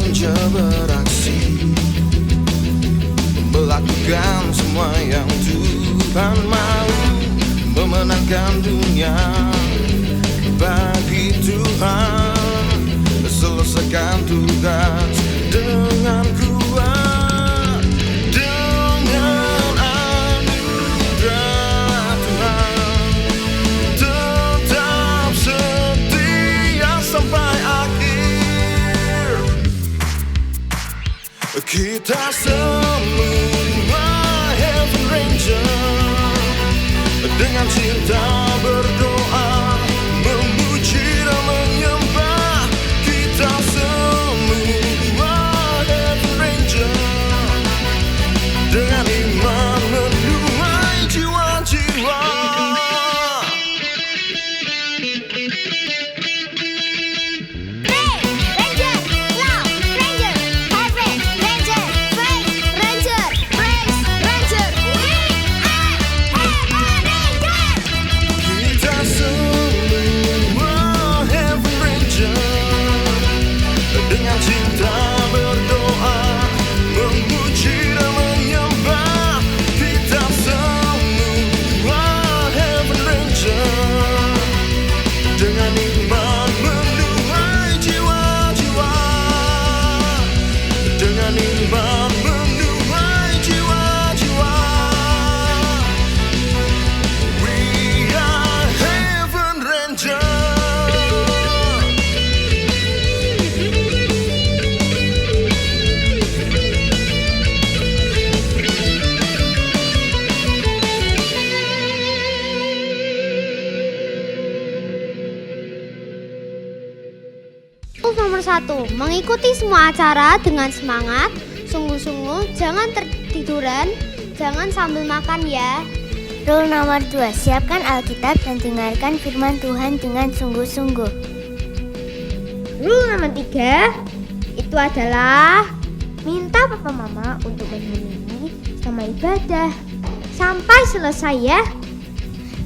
Ranger beraksi, melakukan semua yang Tuhan mau, memenangkan dunia. Bagi Tuhan, selesaikan tugas dengan kuat, dengan anugerah Tuhan. Tetap setia sampai akhir. Kita semua Heaven Ranger, dengan cinta berdoa, memuji dan menyembah. Kita semua Heaven Ranger, dengan iman menuai jiwa-jiwa. Nomor 1, mengikuti semua acara dengan semangat, sungguh-sungguh, jangan tertiduran, jangan sambil makan ya. Rule nomor 2, siapkan Alkitab dan dengarkan firman Tuhan dengan sungguh-sungguh. Rule nomor 3, itu adalah minta papa mama untuk menemani sama ibadah sampai selesai ya.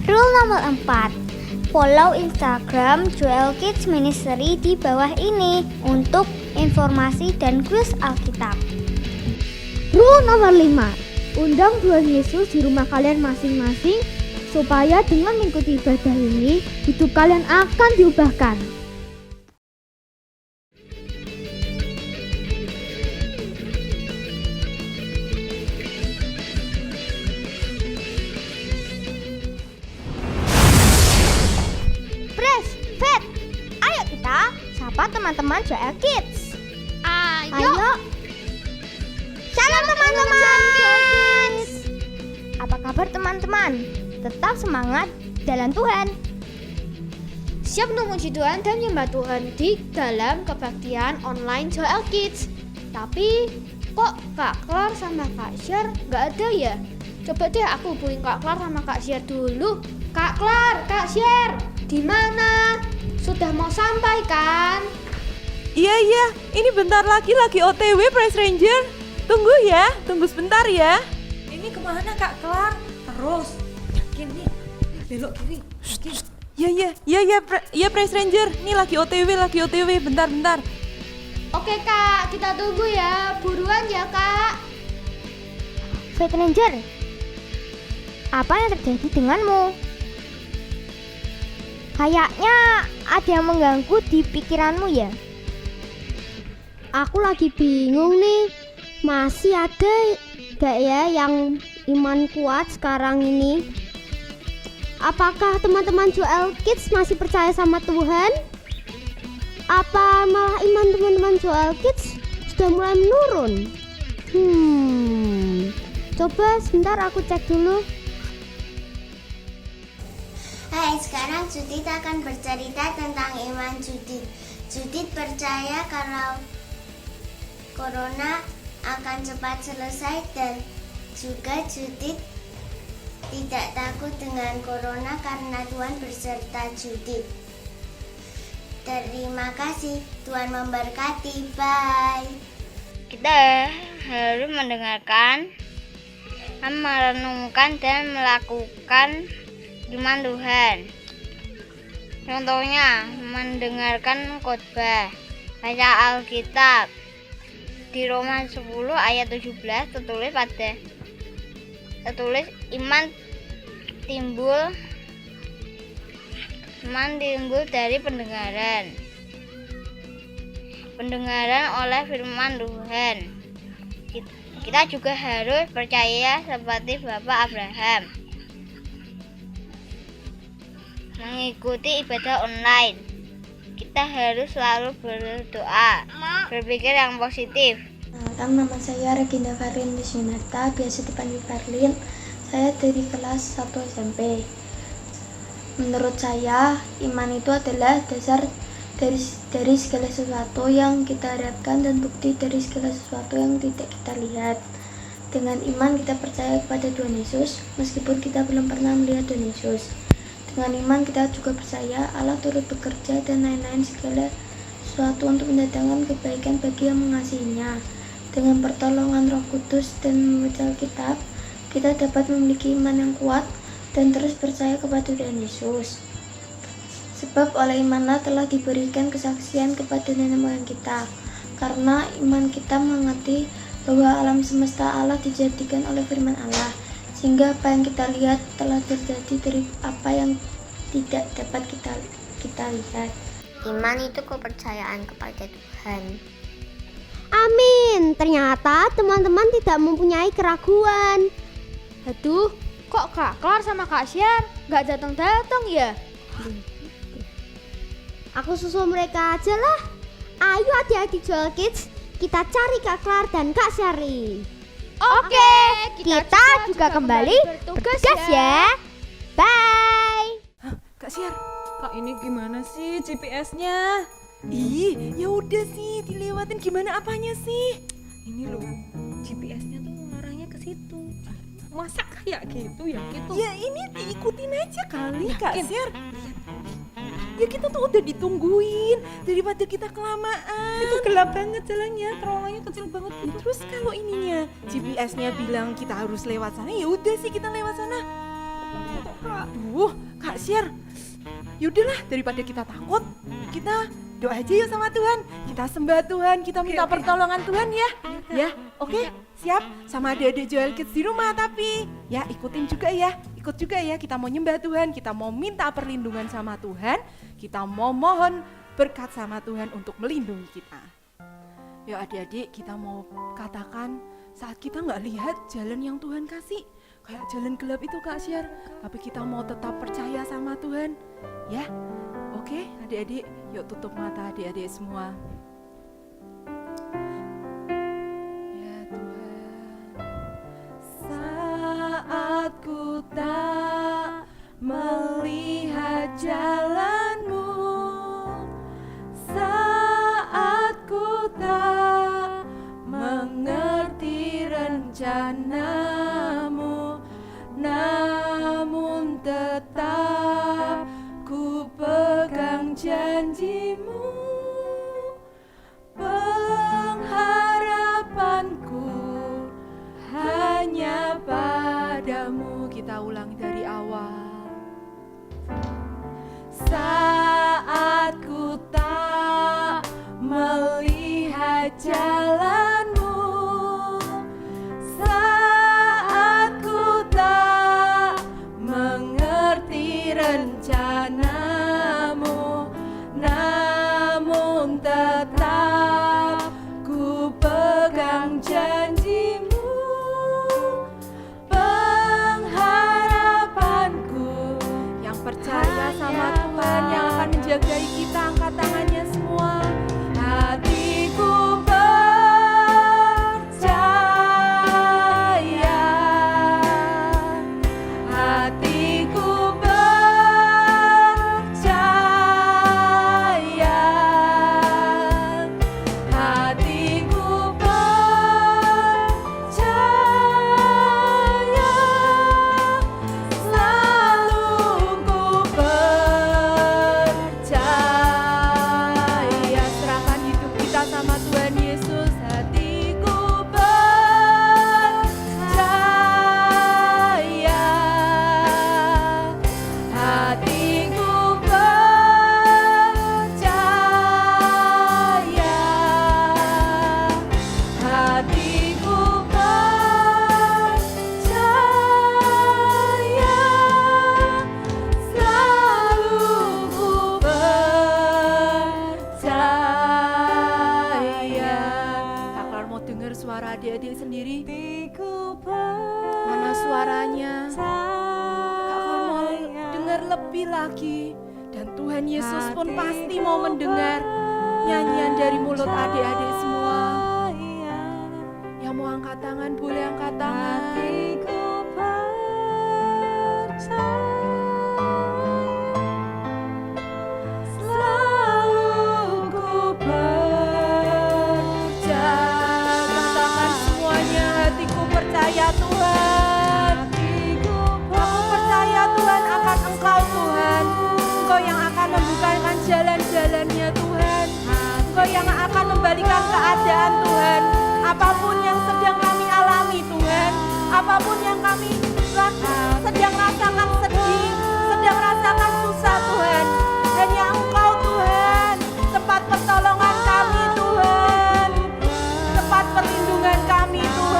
Rule nomor 4, follow Instagram Joel Kids Ministry di bawah ini untuk informasi dan kuis Alkitab. Rule nomor 5, undang Tuhan Yesus di rumah kalian masing-masing supaya dengan mengikuti ibadah ini hidup kalian akan diubahkan. Teman-teman Joel Kids. Ayo. Shalom teman-teman. Apa kabar teman-teman? Tetap semangat dalam Tuhan. Siap memuji Tuhan dan menyembah Tuhan di dalam kebaktian online Joel Kids. Tapi kok Kak Klar sama Kak Syer gak ada ya? Coba deh aku hubungin Kak Klar sama Kak Syer dulu. Kak Klar, Kak Syer, di mana? Sudah mau sampai kan? Iya, ini bentar lagi OTW Praise Ranger. Tunggu sebentar ya. Ini kemana Kak Klar? Terus, yakin nih, belok kiri. Iya Praise Ranger. Ini lagi OTW, bentar. Oke Kak, kita tunggu ya. Buruan ya Kak. Faith Ranger, apa yang terjadi denganmu? Kayaknya ada yang mengganggu di pikiranmu ya? Aku lagi bingung nih, masih ada gak ya yang iman kuat sekarang ini? Apakah teman-teman Joel Kids masih percaya sama Tuhan? Apa malah iman teman-teman Joel Kids sudah mulai menurun? Coba sebentar aku cek dulu. Hai, sekarang Judith akan bercerita tentang iman Judith. Judith percaya kalau Corona akan cepat selesai dan juga Judith tidak takut dengan Corona karena Tuhan berserta Judith. Terima kasih, Tuhan memberkati. Bye. Kita harus mendengarkan, merenungkan dan melakukan firman Tuhan. Contohnya, mendengarkan khotbah, baca Alkitab, Di Roma 10 ayat 17 tertulis iman timbul dari pendengaran oleh firman Tuhan. Kita juga harus percaya seperti Bapak Abraham, mengikuti ibadah online. Kita harus selalu berdoa, berpikir yang positif. Nama saya Regina Farlin Lucinata, biasa dipanggil Farlin. Saya dari kelas 1 SMP. Menurut saya, iman itu adalah dasar dari segala sesuatu yang kita harapkan dan bukti dari segala sesuatu yang tidak kita lihat. Dengan iman kita percaya kepada Tuhan Yesus, meskipun kita belum pernah melihat Tuhan Yesus. Dengan iman kita juga percaya Allah turut bekerja dan lain-lain segala sesuatu untuk mendatangkan kebaikan bagi yang mengasihinya. Dengan pertolongan Roh Kudus dan membaca Alkitab, kita dapat memiliki iman yang kuat dan terus percaya kepada Tuhan Yesus. Sebab oleh imanlah telah diberikan kesaksian kepada nenek moyang kita. Karena iman kita mengerti bahwa alam semesta Allah dijadikan oleh firman Allah, sehingga apa yang kita lihat telah terjadi dari apa yang tidak dapat kita lihat. Iman itu kepercayaan kepada Tuhan. Amin. Ternyata teman-teman tidak mempunyai keraguan. Aduh, kok Kak Klar sama Kak Syar nggak datang-datang ya? Aku susul mereka aja lah. Ayo adik-adik Joel Kids, kita cari Kak Klar dan Kak Syari. Oke, kita juga kembali bertugas ya. Bye. Kak Syar, Kak ini gimana sih GPS-nya? Ih, ya udah sih dilewatin, gimana apanya sih? Ini loh, GPS-nya tuh ngarahnya ke situ. Masa kayak gitu ya gitu? Ya ini diikutin aja kali Kak Syar. Ya kita tuh udah ditungguin daripada kita kelamaan. Itu gelap banget jalannya, terowongannya kecil banget. Terus kalau ininya GPS-nya bilang kita harus lewat sana, ya udah sih kita lewat sana. Aduh, Kak Syar. Yaudahlah, daripada kita takut, kita doa aja yuk sama Tuhan. Kita sembah Tuhan, kita minta pertolongan Tuhan ya. Ya, oke, siap. Sama adik-adik Joel Kids di rumah tapi ya ikutin juga ya. Ikut juga ya, kita mau nyembah Tuhan, kita mau minta perlindungan sama Tuhan, kita mau mohon berkat sama Tuhan untuk melindungi kita. Ya adik-adik, kita mau katakan saat kita nggak lihat jalan yang Tuhan kasih, kayak jalan gelap itu Kak Syar, tapi kita mau tetap percaya sama Tuhan. Ya, oke adik-adik, yuk tutup mata adik-adik semua. Ya Tuhan, saat ku tak melihat jalanmu, saat ku tak mengerti rencanamu, namun tetap ku pegang janjimu. Pengharapanku hanya padamu. Kita ulangi dari awal. Saat ku tak melihat jalanmu, saat ku tak mengerti rencanamu, namun tetap ku pegang janjimu. Pengharapanku yang percaya sama Tuhan, yang akan menjagai kita, angkat tangannya semua. Hatiku percaya, hatiku percaya, adik-adik sendiri? Mana suaranya? Kakak mau dengar lebih lagi. Dan Tuhan Yesus pun pasti mau mendengar nyanyian dari mulut adik-adik semua. Yang mau angkat tangan boleh angkat tangan. Percaya Tuhan, aku percaya Tuhan akan Engkau Tuhan. Engkau yang akan membukakan jalan-jalannya Tuhan. Engkau yang akan membalikan keadaan Tuhan. Apapun yang sedang kami alami Tuhan, apapun yang kami sedang rasakan sedih, sedang rasakan susah Tuhan. Hanya Engkau Tuhan, tempat pertolongan kami Tuhan, tempat perlindungan kami Tuhan.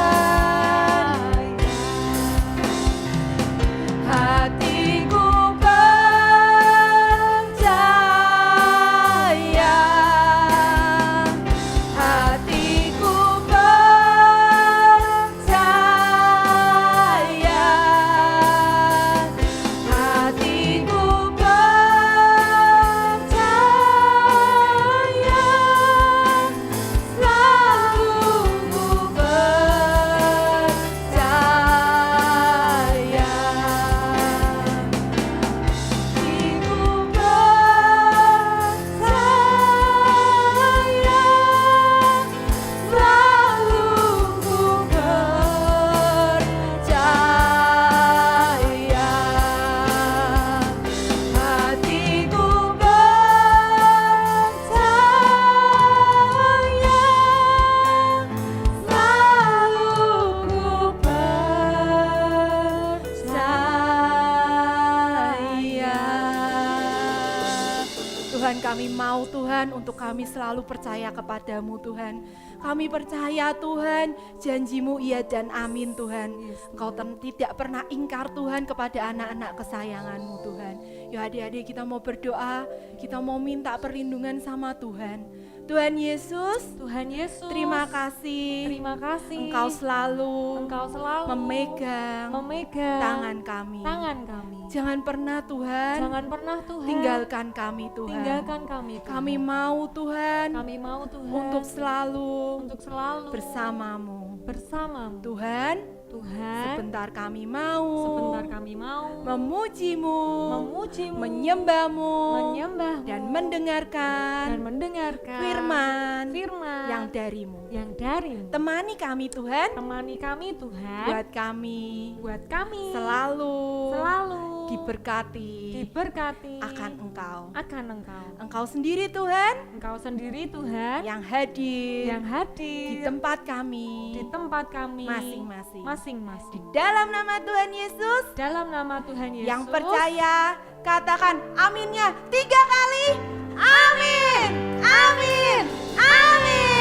Hatiku percaya, hatiku percaya, hatiku percaya, selalu ku percaya. Tuhan, kami mau Tuhan untuk kami selalu percaya kepadamu Tuhan. Kami percaya Tuhan, janjimu iya dan amin Tuhan. Engkau tidak pernah ingkar Tuhan kepada anak-anak kesayanganmu Tuhan. Ya adik-adik, kita mau berdoa, kita mau minta perlindungan sama Tuhan. Tuhan Yesus, terima kasih. Engkau selalu memegang tangan kami. Jangan pernah Tuhan, tinggalkan kami Tuhan. Kami mau Tuhan, untuk selalu bersamamu. Tuhan, sebentar kami mau memujimu, menyembahmu, dan mendengarkan firman yang darimu. Temani kami Tuhan, buat kami selalu diberkati akan Engkau. Engkau sendiri Tuhan, yang hadir di tempat kami masing-masing. Di dalam nama Tuhan Yesus, yang percaya katakan aminnya 3 kali. Amin, amin, amin.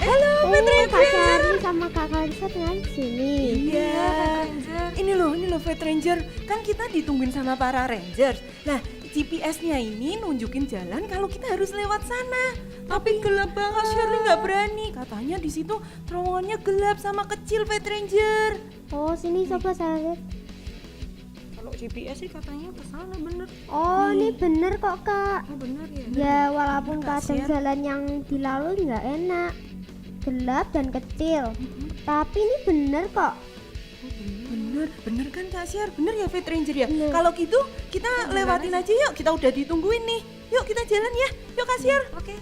Halo Kak Charlie sama Kak Kalisa tinggal di sini. Iya. Ini loh Fat Ranger, kan kita ditungguin sama para Rangers. Nah, GPS-nya ini nunjukin jalan kalau kita harus lewat sana. Tapi gelap banget, Shirley nggak berani. Katanya di situ terowongannya gelap sama kecil, Fat Ranger. Oh, sini coba saya lihat. Kalau GPS sih katanya ke sana bener. Oh, ini bener kok Kak. Oh bener ya? Ya, walaupun Kak, kadang Syar. jalan yang dilalui nggak enak, gelap dan kecil. Tapi ini bener kok. Bener kan Kak Syar? Bener ya Fat Ranger ya? Bener. Kalau gitu kita lewatin aja yuk, kita udah ditungguin nih. Yuk kita jalan ya, yuk Kak Syar. Oke.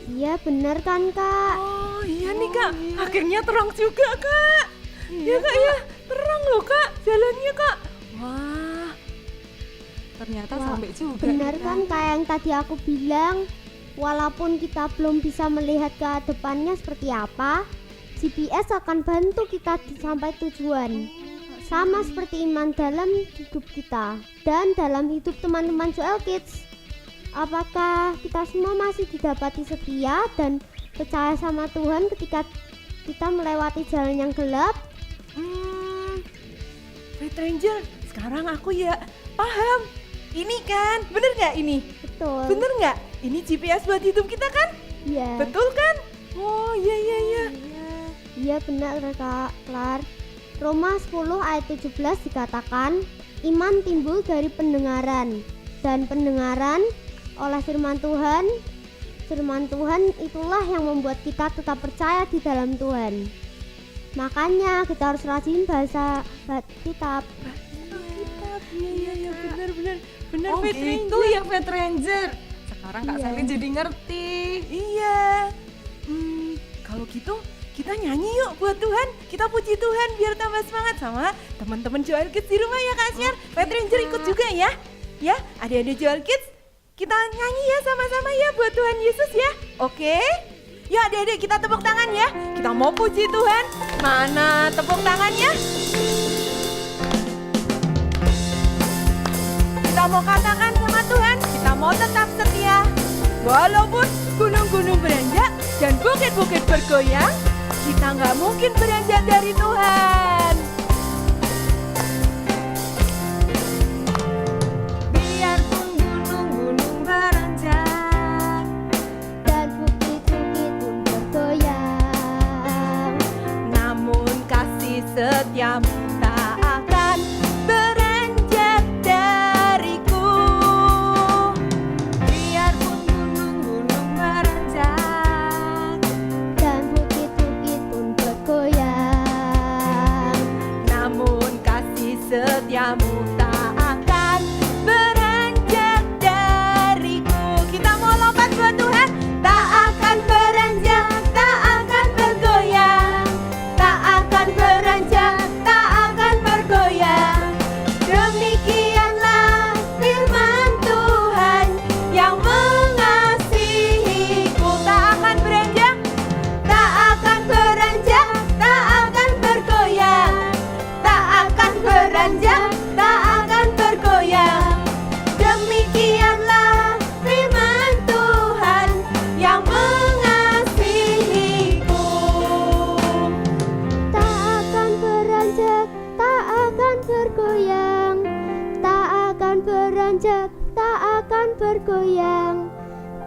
Iya bener kan Kak. Oh iya nih Kak, akhirnya terang juga Kak. Iya Kak ya, terang loh Kak, jalannya Kak. Wah, ternyata sampai juga. Bener kan kayak yang tadi aku bilang, walaupun kita belum bisa melihat ke depannya seperti apa, GPS akan bantu kita sampai tujuan. Sama seperti iman dalam hidup kita dan dalam hidup teman-teman Joel Kids. Apakah kita semua masih didapati setia dan percaya sama Tuhan ketika kita melewati jalan yang gelap? Fat Ranger, sekarang aku ya paham. Ini kan, bener gak ini? Betul. Bener nggak? Ini GPS buat hidup kita kan? Iya. Betul kan? Oh iya. Iya benar Kak Klar. Roma 10 ayat 17 dikatakan, iman timbul dari pendengaran, dan pendengaran oleh firman Tuhan. Firman Tuhan itulah yang membuat kita tetap percaya di dalam Tuhan. Makanya kita harus rajin baca kitab. Iya bener. Oh Pet gitu Ranger. ya Pet Ranger. Sekarang Kak Iya. Sally jadi ngerti. Iya. Kalau gitu kita nyanyi yuk buat Tuhan. Kita puji Tuhan biar tambah semangat sama teman-teman Joel Kids di rumah ya Kak Syar. Pet Ranger ikut juga ya. Ya, adik-adik Joel Kids, kita nyanyi ya sama-sama ya buat Tuhan Yesus ya. Oke? Yuk adik-adik kita tepuk tangan ya. Kita mau puji Tuhan. Mana tepuk tangannya? Kita mau katakan sama Tuhan, kita mau tetap setia. Walaupun gunung-gunung beranjak dan bukit-bukit bergoyang, kita nggak mungkin beranjak dari Tuhan. Biarpun gunung-gunung beranjak Dan bukit-bukit pun bergoyang, Namun kasih setiamu tak akan beranjak dariku. Biarpun gunung-gunung beranjak dan bukit-bukit pun bergoyang, Namun kasih setiamu tak akan beranjak dariku. Kita mau lompat buat Tuhan. Tak akan beranjak, tak akan bergoyang. Tak akan beranjak, tak akan bergoyang. Demikianlah firman Tuhan yang mengasihiku. Tak akan beranjak, tak akan beranjak, tak akan bergoyang. Tak akan beranjak, tak akan bergoyang. Demikianlah firman Tuhan yang mengasihiku. tak akan beranjak, tak akan bergoyang, tak akan beranjak, tak akan bergoyang.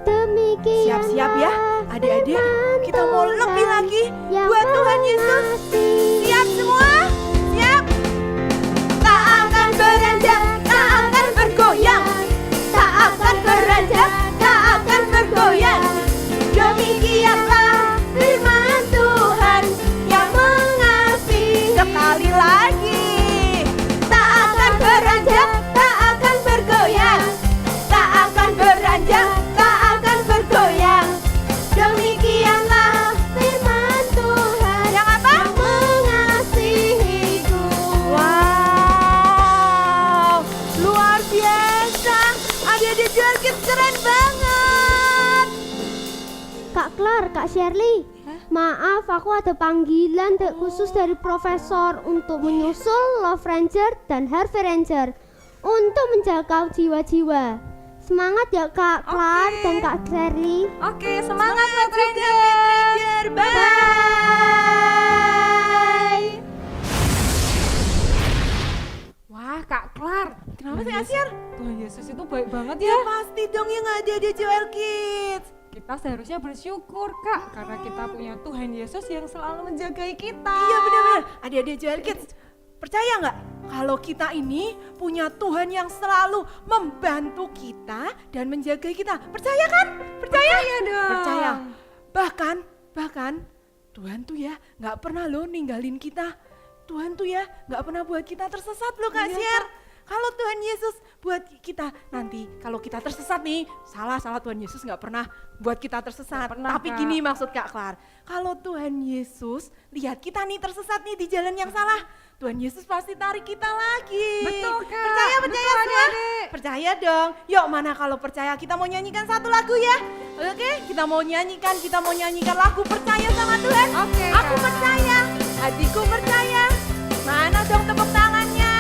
Demikianlah Siap-siap ya, adik-adik. firman Kita mau lebih Tuhan lagi yang buat Tuhan Yesus. mengasihi. Siap semua? Siap? Tak akan beranjak, tak akan bergoyang. Tak akan beranjak, tak akan bergoyang. Demikianlah firman Tuhan yang mengasihi. Sekali lagi. Tak akan beranjak, tak akan bergoyang. Tak akan beranjak, tak akan bergoyang. Demikianlah firman Tuhan yang apa? Mengasihiku. Wow, luar biasa. Adik-adik Joel Kids keren banget. Kak Klar, Kak Shirley, maaf aku ada panggilan khusus dari profesor untuk menyusul Love Ranger dan Harvey Ranger untuk menjaga jiwa-jiwa. Semangat ya Kak Klar dan Kak Shirley. Oke, semangat Pet Ranger. Bye. Wah, Kak Klar. Kenapa sih Asyar? Tuhan Yesus itu baik banget Ya ya. pasti dong yang ada di Joel Kids. Kita seharusnya bersyukur Kak, karena kita punya Tuhan Yesus yang selalu menjagai kita. Iya benar-benar. Adik-adik Joel Kids, percaya nggak kalau kita ini punya Tuhan yang selalu membantu kita dan menjaga kita? Percaya kan? Percaya dong. Percaya. Bahkan Tuhan tuh ya nggak pernah loh ninggalin kita. Tuhan tuh ya nggak pernah buat kita tersesat loh Kak Iya, Syar. Kalau Tuhan Yesus buat kita nanti, kalau kita tersesat nih, salah Tuhan Yesus nggak pernah buat kita tersesat. Nggak pernah, Tapi Kak. gini maksud Kak Klar, kalau Tuhan Yesus lihat kita nih tersesat nih di jalan yang salah, Tuhan Yesus pasti tarik kita lagi. Betul, Kak. Percaya Betul, semua? adik-adik. Percaya dong. Yuk mana kalau percaya kita mau nyanyikan satu lagu ya. Oke, kita mau nyanyikan lagu percaya sama Tuhan. Oke, Aku Kak. percaya, hatiku percaya. Mana dong tepuk tangannya?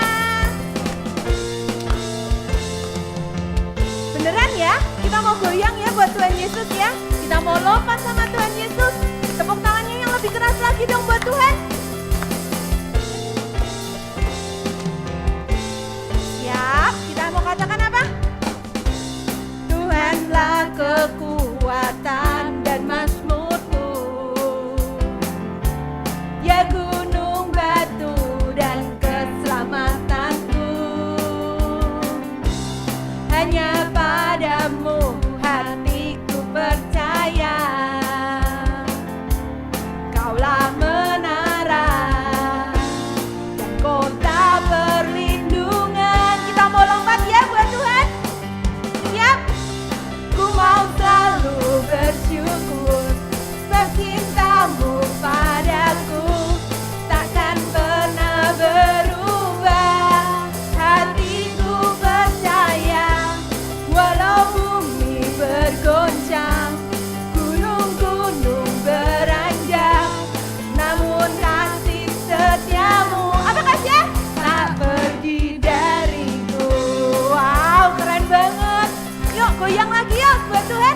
Beneran ya? Kita mau goyang ya buat Tuhan Yesus ya. Kita mau lompat sama Tuhan Yesus. Tepuk tangannya yang lebih keras lagi dong buat Tuhan. Siap? Kita mau katakan apa? Tuhan Goyang lagi ya buat Tuhan.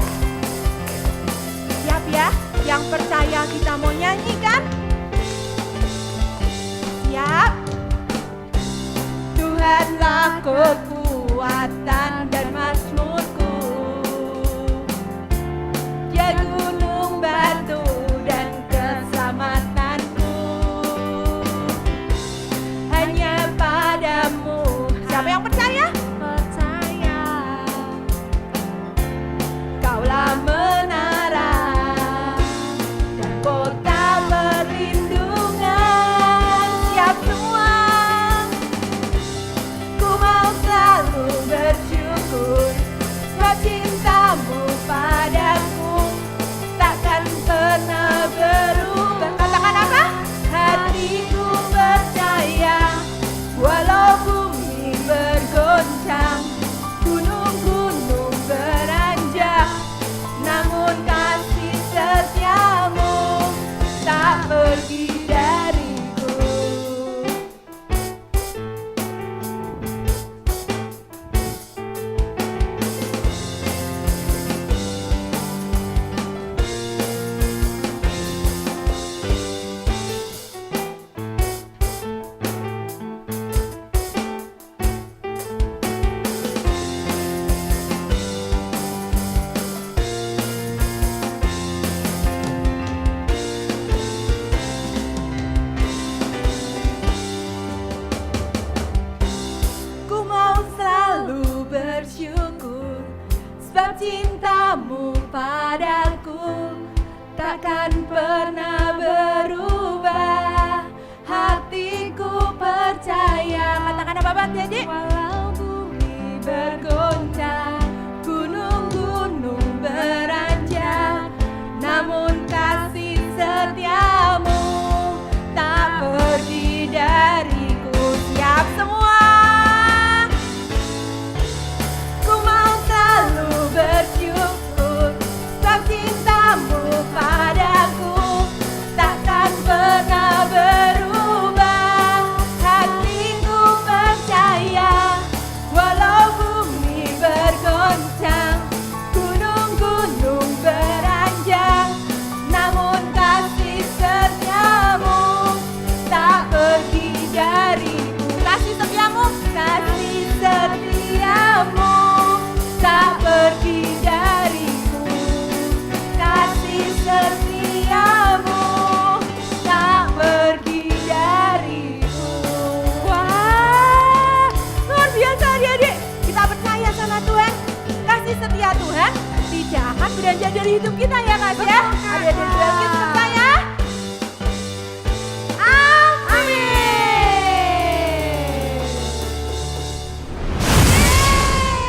Siap ya, yang percaya kita mau nyanyi kan? Siap. Tuhanlah kekuatan dan mazmurku, Dia gunung batu dan keselamatanku. Hanya padamu. Siapa yang percaya? Percaya. Kaulah menara dan kota perlindungan. Siap semua. Ku mau selalu bersyukur sebab cintamu padaku takkan pernah berubah. Katakan apa? Hatiku percaya walau bumi bergoncang, gunung-gunung beranjak, namun kasih setiamu tak pergi dariku. Ku mau selalu bersyukur sebab cintamu padaku takkan pernah berubah. Hatiku percaya. Katakan apa Pak Jadi? Walau bumi bergoncang, gunung-gunung beranjak, namun kasih setiamu tak pergi dariku. Siap semua. Ku mau selalu bersyukur sebab cintamu padaku takkan pernah berubah. Hatiku percaya walau bumi bergoncang, gunung-gunung beranjak, namun kasih setiamu tak pergi dariku. Kasih setiamu, kasih setiamu tak pergi dariku. Kasih setiamu tak pergi dariku. Wah, luar biasa adik-adik. Kita percaya sama Tuhan. Kasih setia Tuhan tidak akan beranjak dari hidup kita ya Kak ya. Adik-adik kita percaya.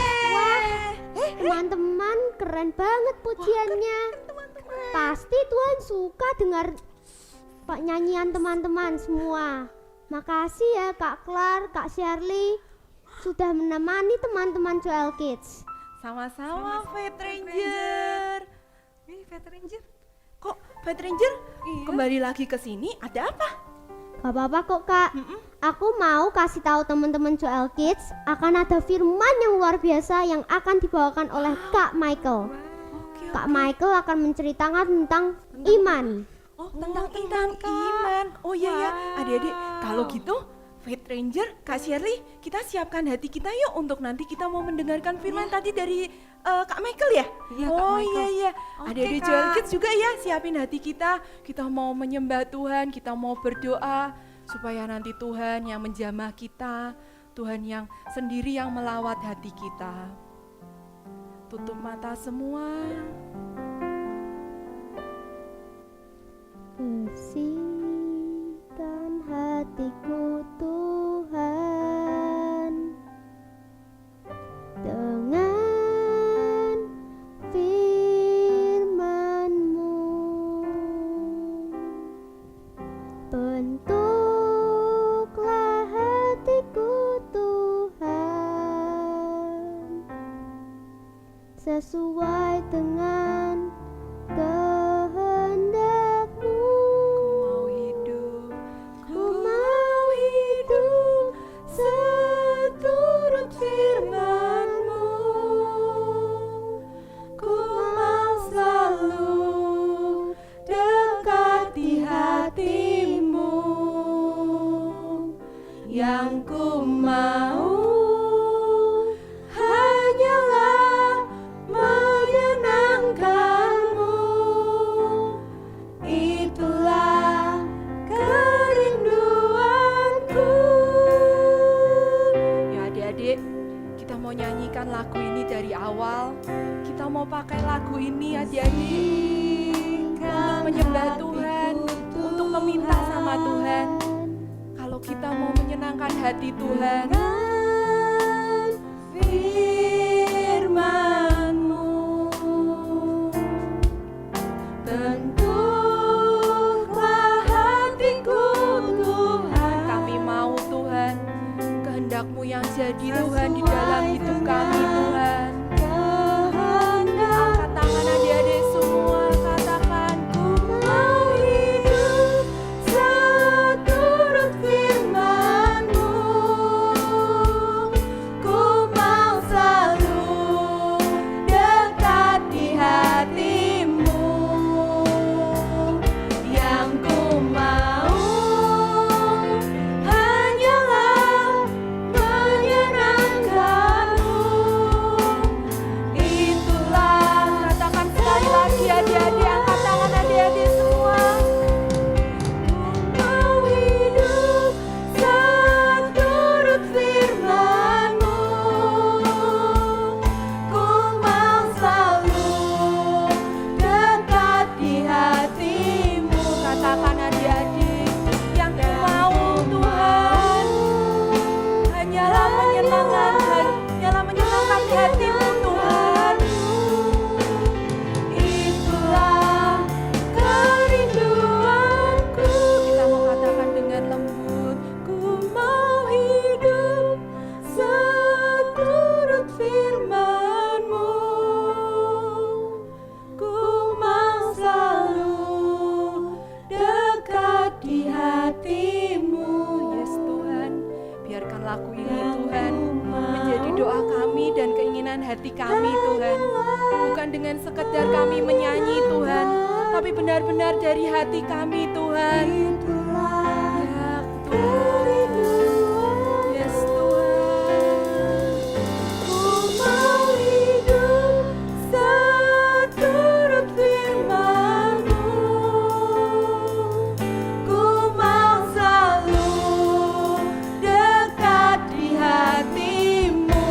Amin. Teman-teman, keren banget pujiannya. Pasti Tuhan suka dengar nyanyian teman-teman semua. Makasih ya Kak Klar, Kak Shirley sudah menemani teman-teman Joel Kids. Sama-sama Fat Ranger. Fat Ranger. Kok Fat Ranger kembali lagi ke sini? Ada apa? Gak apa-apa kok Kak. Aku mau kasih tahu teman-teman Joel Kids akan ada firman yang luar biasa yang akan dibawakan oleh Kak Michael. Kak Michael akan menceritakan tentang iman. Oh, tentang iman. Oh iya ya, adik-adik. Kalau gitu, Fat Ranger, Kak Shirley, kita siapkan hati kita yuk untuk nanti kita mau mendengarkan firman tadi dari Kak Michael ya? Iya, Kak oh Michael. iya. Oke, Adik-adik Kak. Joel Kids juga ya, siapin hati kita. Kita mau menyembah Tuhan, kita mau berdoa supaya nanti Tuhan yang menjamah kita, Tuhan yang sendiri yang melawat hati kita. Tutup mata semua. Bersihkan hatiku Tuhan dengan firman-Mu. Bentuklah hatiku Tuhan sesuai dengan kehendak-Mu. Ku mau hidup seturut firman-Mu. melanjutkan lagu ini dari awal. Kita mau pakai lagu ini adik-adik untuk menyembah Tuhan, untuk meminta sama Tuhan. Kalau kita mau menyenangkan hati Tuhan, firman-Mu tentulah hatiku Tuhan. Kami mau Tuhan, kehendak-Mu yang jadi Tuhan di dalam hidup kami Tuhan. Angkat tangan adik-adik semua, katakan ku mau hidup seturut firman-Mu. Ku mau selalu dekat di hati-Mu. Yang ku mau hanyalah menyenangkan-Mu. Itulah, katakan sekali lagi adik-adik, angkat tangan adik-adik semua. Ku mau hidup seturut firman-Mu. Ku mau selalu dekat di hati-Mu. Katakan adik-adik, yang ku mau Tuhan hanyalah menyenangkan hati-Mu Tuhan. Itulah kerinduanku. Kita mau katakan dengan lembut, ku mau hidup seturut firman-Mu. Ku mau selalu dekat di hati-Mu. Yes Tuhan, biarkan lagu ini Tuhan menjadi doa kami dan keinginan hati kami Tuhan. Bukan dengan sekedar kami menyanyi Tuhan, tapi benar-benar dari hati kami Tuhan. Ya Tuhan, yes Tuhan. Ku mau hidup seturut firman-Mu. Ku mau selalu dekat di hati-Mu.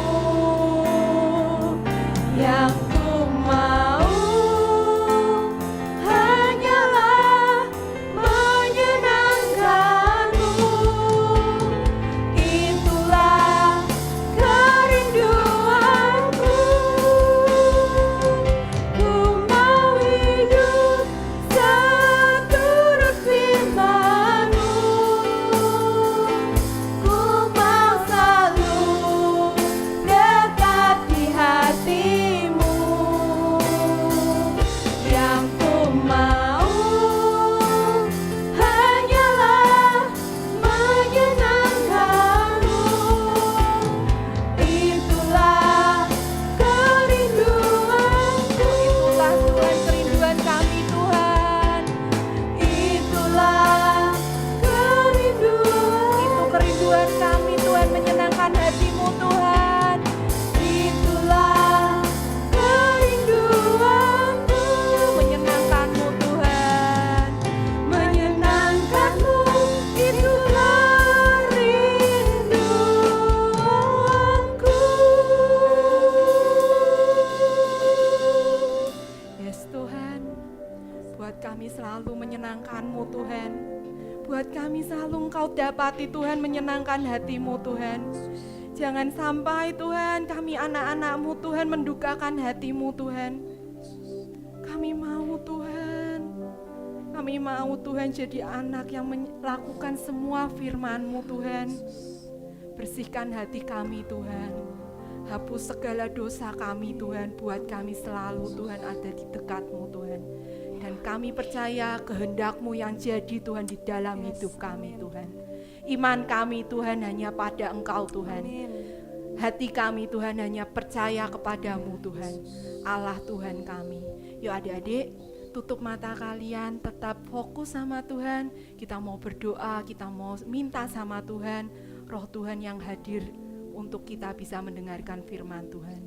Yang ku mau hanyalah menyenangkan-Mu. Itulah kerinduanku. Ku mau hidup seturut firman-Mu. Ku mau selalu dekat di hati-Mu. Yang ku mau hanyalah menyenangkan-Mu. Itulah kerinduanku. Itulah Tuhan kerinduan kami Tuhan. Itulah kerinduan. Itu kerinduan kami Tuhan, menyenangkan hati-Mu Tuhan. Itulah kerinduanku, menyenangkan-Mu Tuhan. Menyenangkan-Mu, itulah rinduanku. Yes Tuhan, buat kami selalu menyenangkan-Mu Tuhan. Buat kami selalu Engkau dapati Tuhan, menyenangkan hati-Mu Tuhan. Jangan sampai Tuhan kami anak-anak-Mu Tuhan mendukakan hati-Mu Tuhan. Kami mau Tuhan, kami mau Tuhan jadi anak yang melakukan semua firman-Mu Tuhan. Bersihkan hati kami Tuhan. Hapus segala dosa kami Tuhan. Buat kami selalu Tuhan ada di dekat-Mu Tuhan. Dan kami percaya kehendak-Mu yang jadi Tuhan di dalam hidup kami Tuhan. Iman kami Tuhan hanya pada Engkau Tuhan. Hati kami Tuhan hanya percaya kepadamu Tuhan, Allah Tuhan kami. Yuk adik-adik, tutup mata kalian, tetap fokus sama Tuhan. Kita mau berdoa, kita mau minta sama Tuhan, Roh Tuhan yang hadir untuk kita bisa mendengarkan firman Tuhan.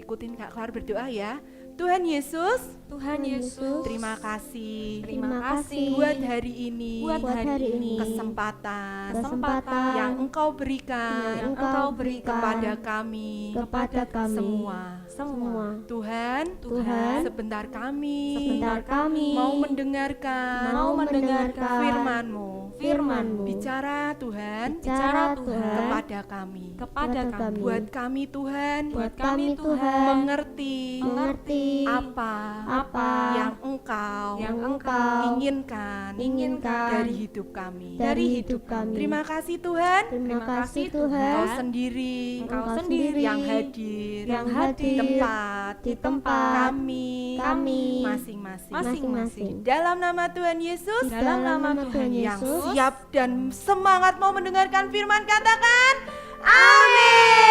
Ikutin Kak Klar berdoa ya. Tuhan Yesus, Tuhan Yesus, terima kasih terima kasih buat hari ini, buat hari ini, kesempatan kesempatan yang Engkau berikan yang Engkau berikan kepada kami kepada kami semua. Tuhan, Tuhan, sebentar kami mau mendengarkan firman-Mu. firman-Mu. Bicara Tuhan Bicara Tuhan kepada kami. kepada kami, Buat kami Tuhan, buat kami Tuhan, mengerti apa yang Engkau inginkan dari hidup kami. Terima kasih Tuhan, Terima kasih Engkau Tuhan, sendiri Engkau sendiri yang hadir hadir di tempat kami masing-masing. masing-masing. Dalam nama Tuhan Yesus, dalam nama Tuhan yang Yesus, siap dan semangat mau mendengarkan firman, katakan amin.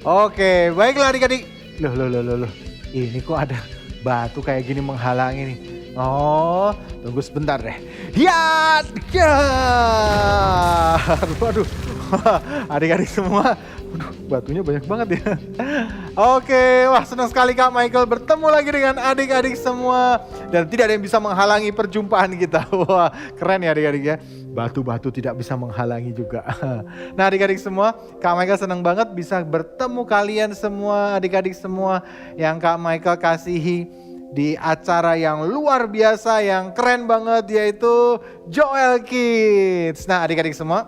Oke, baiklah adik-adik. Loh. Ini kok ada batu kayak gini menghalangi nih. Oh, tunggu sebentar deh. Ya. Waduh. Adik-adik semua. Waduh, batunya banyak banget ya. Oke, wah senang sekali Kak Michael bertemu lagi dengan adik-adik semua. Dan tidak ada yang bisa menghalangi perjumpaan kita. Wah, keren ya adik-adik ya. Batu-batu tidak bisa menghalangi juga. Nah adik-adik semua, Kak Michael senang banget bisa bertemu kalian semua, adik-adik semua yang Kak Michael kasihi di acara yang luar biasa, yang keren banget, yaitu Joel Kids. Nah adik-adik semua,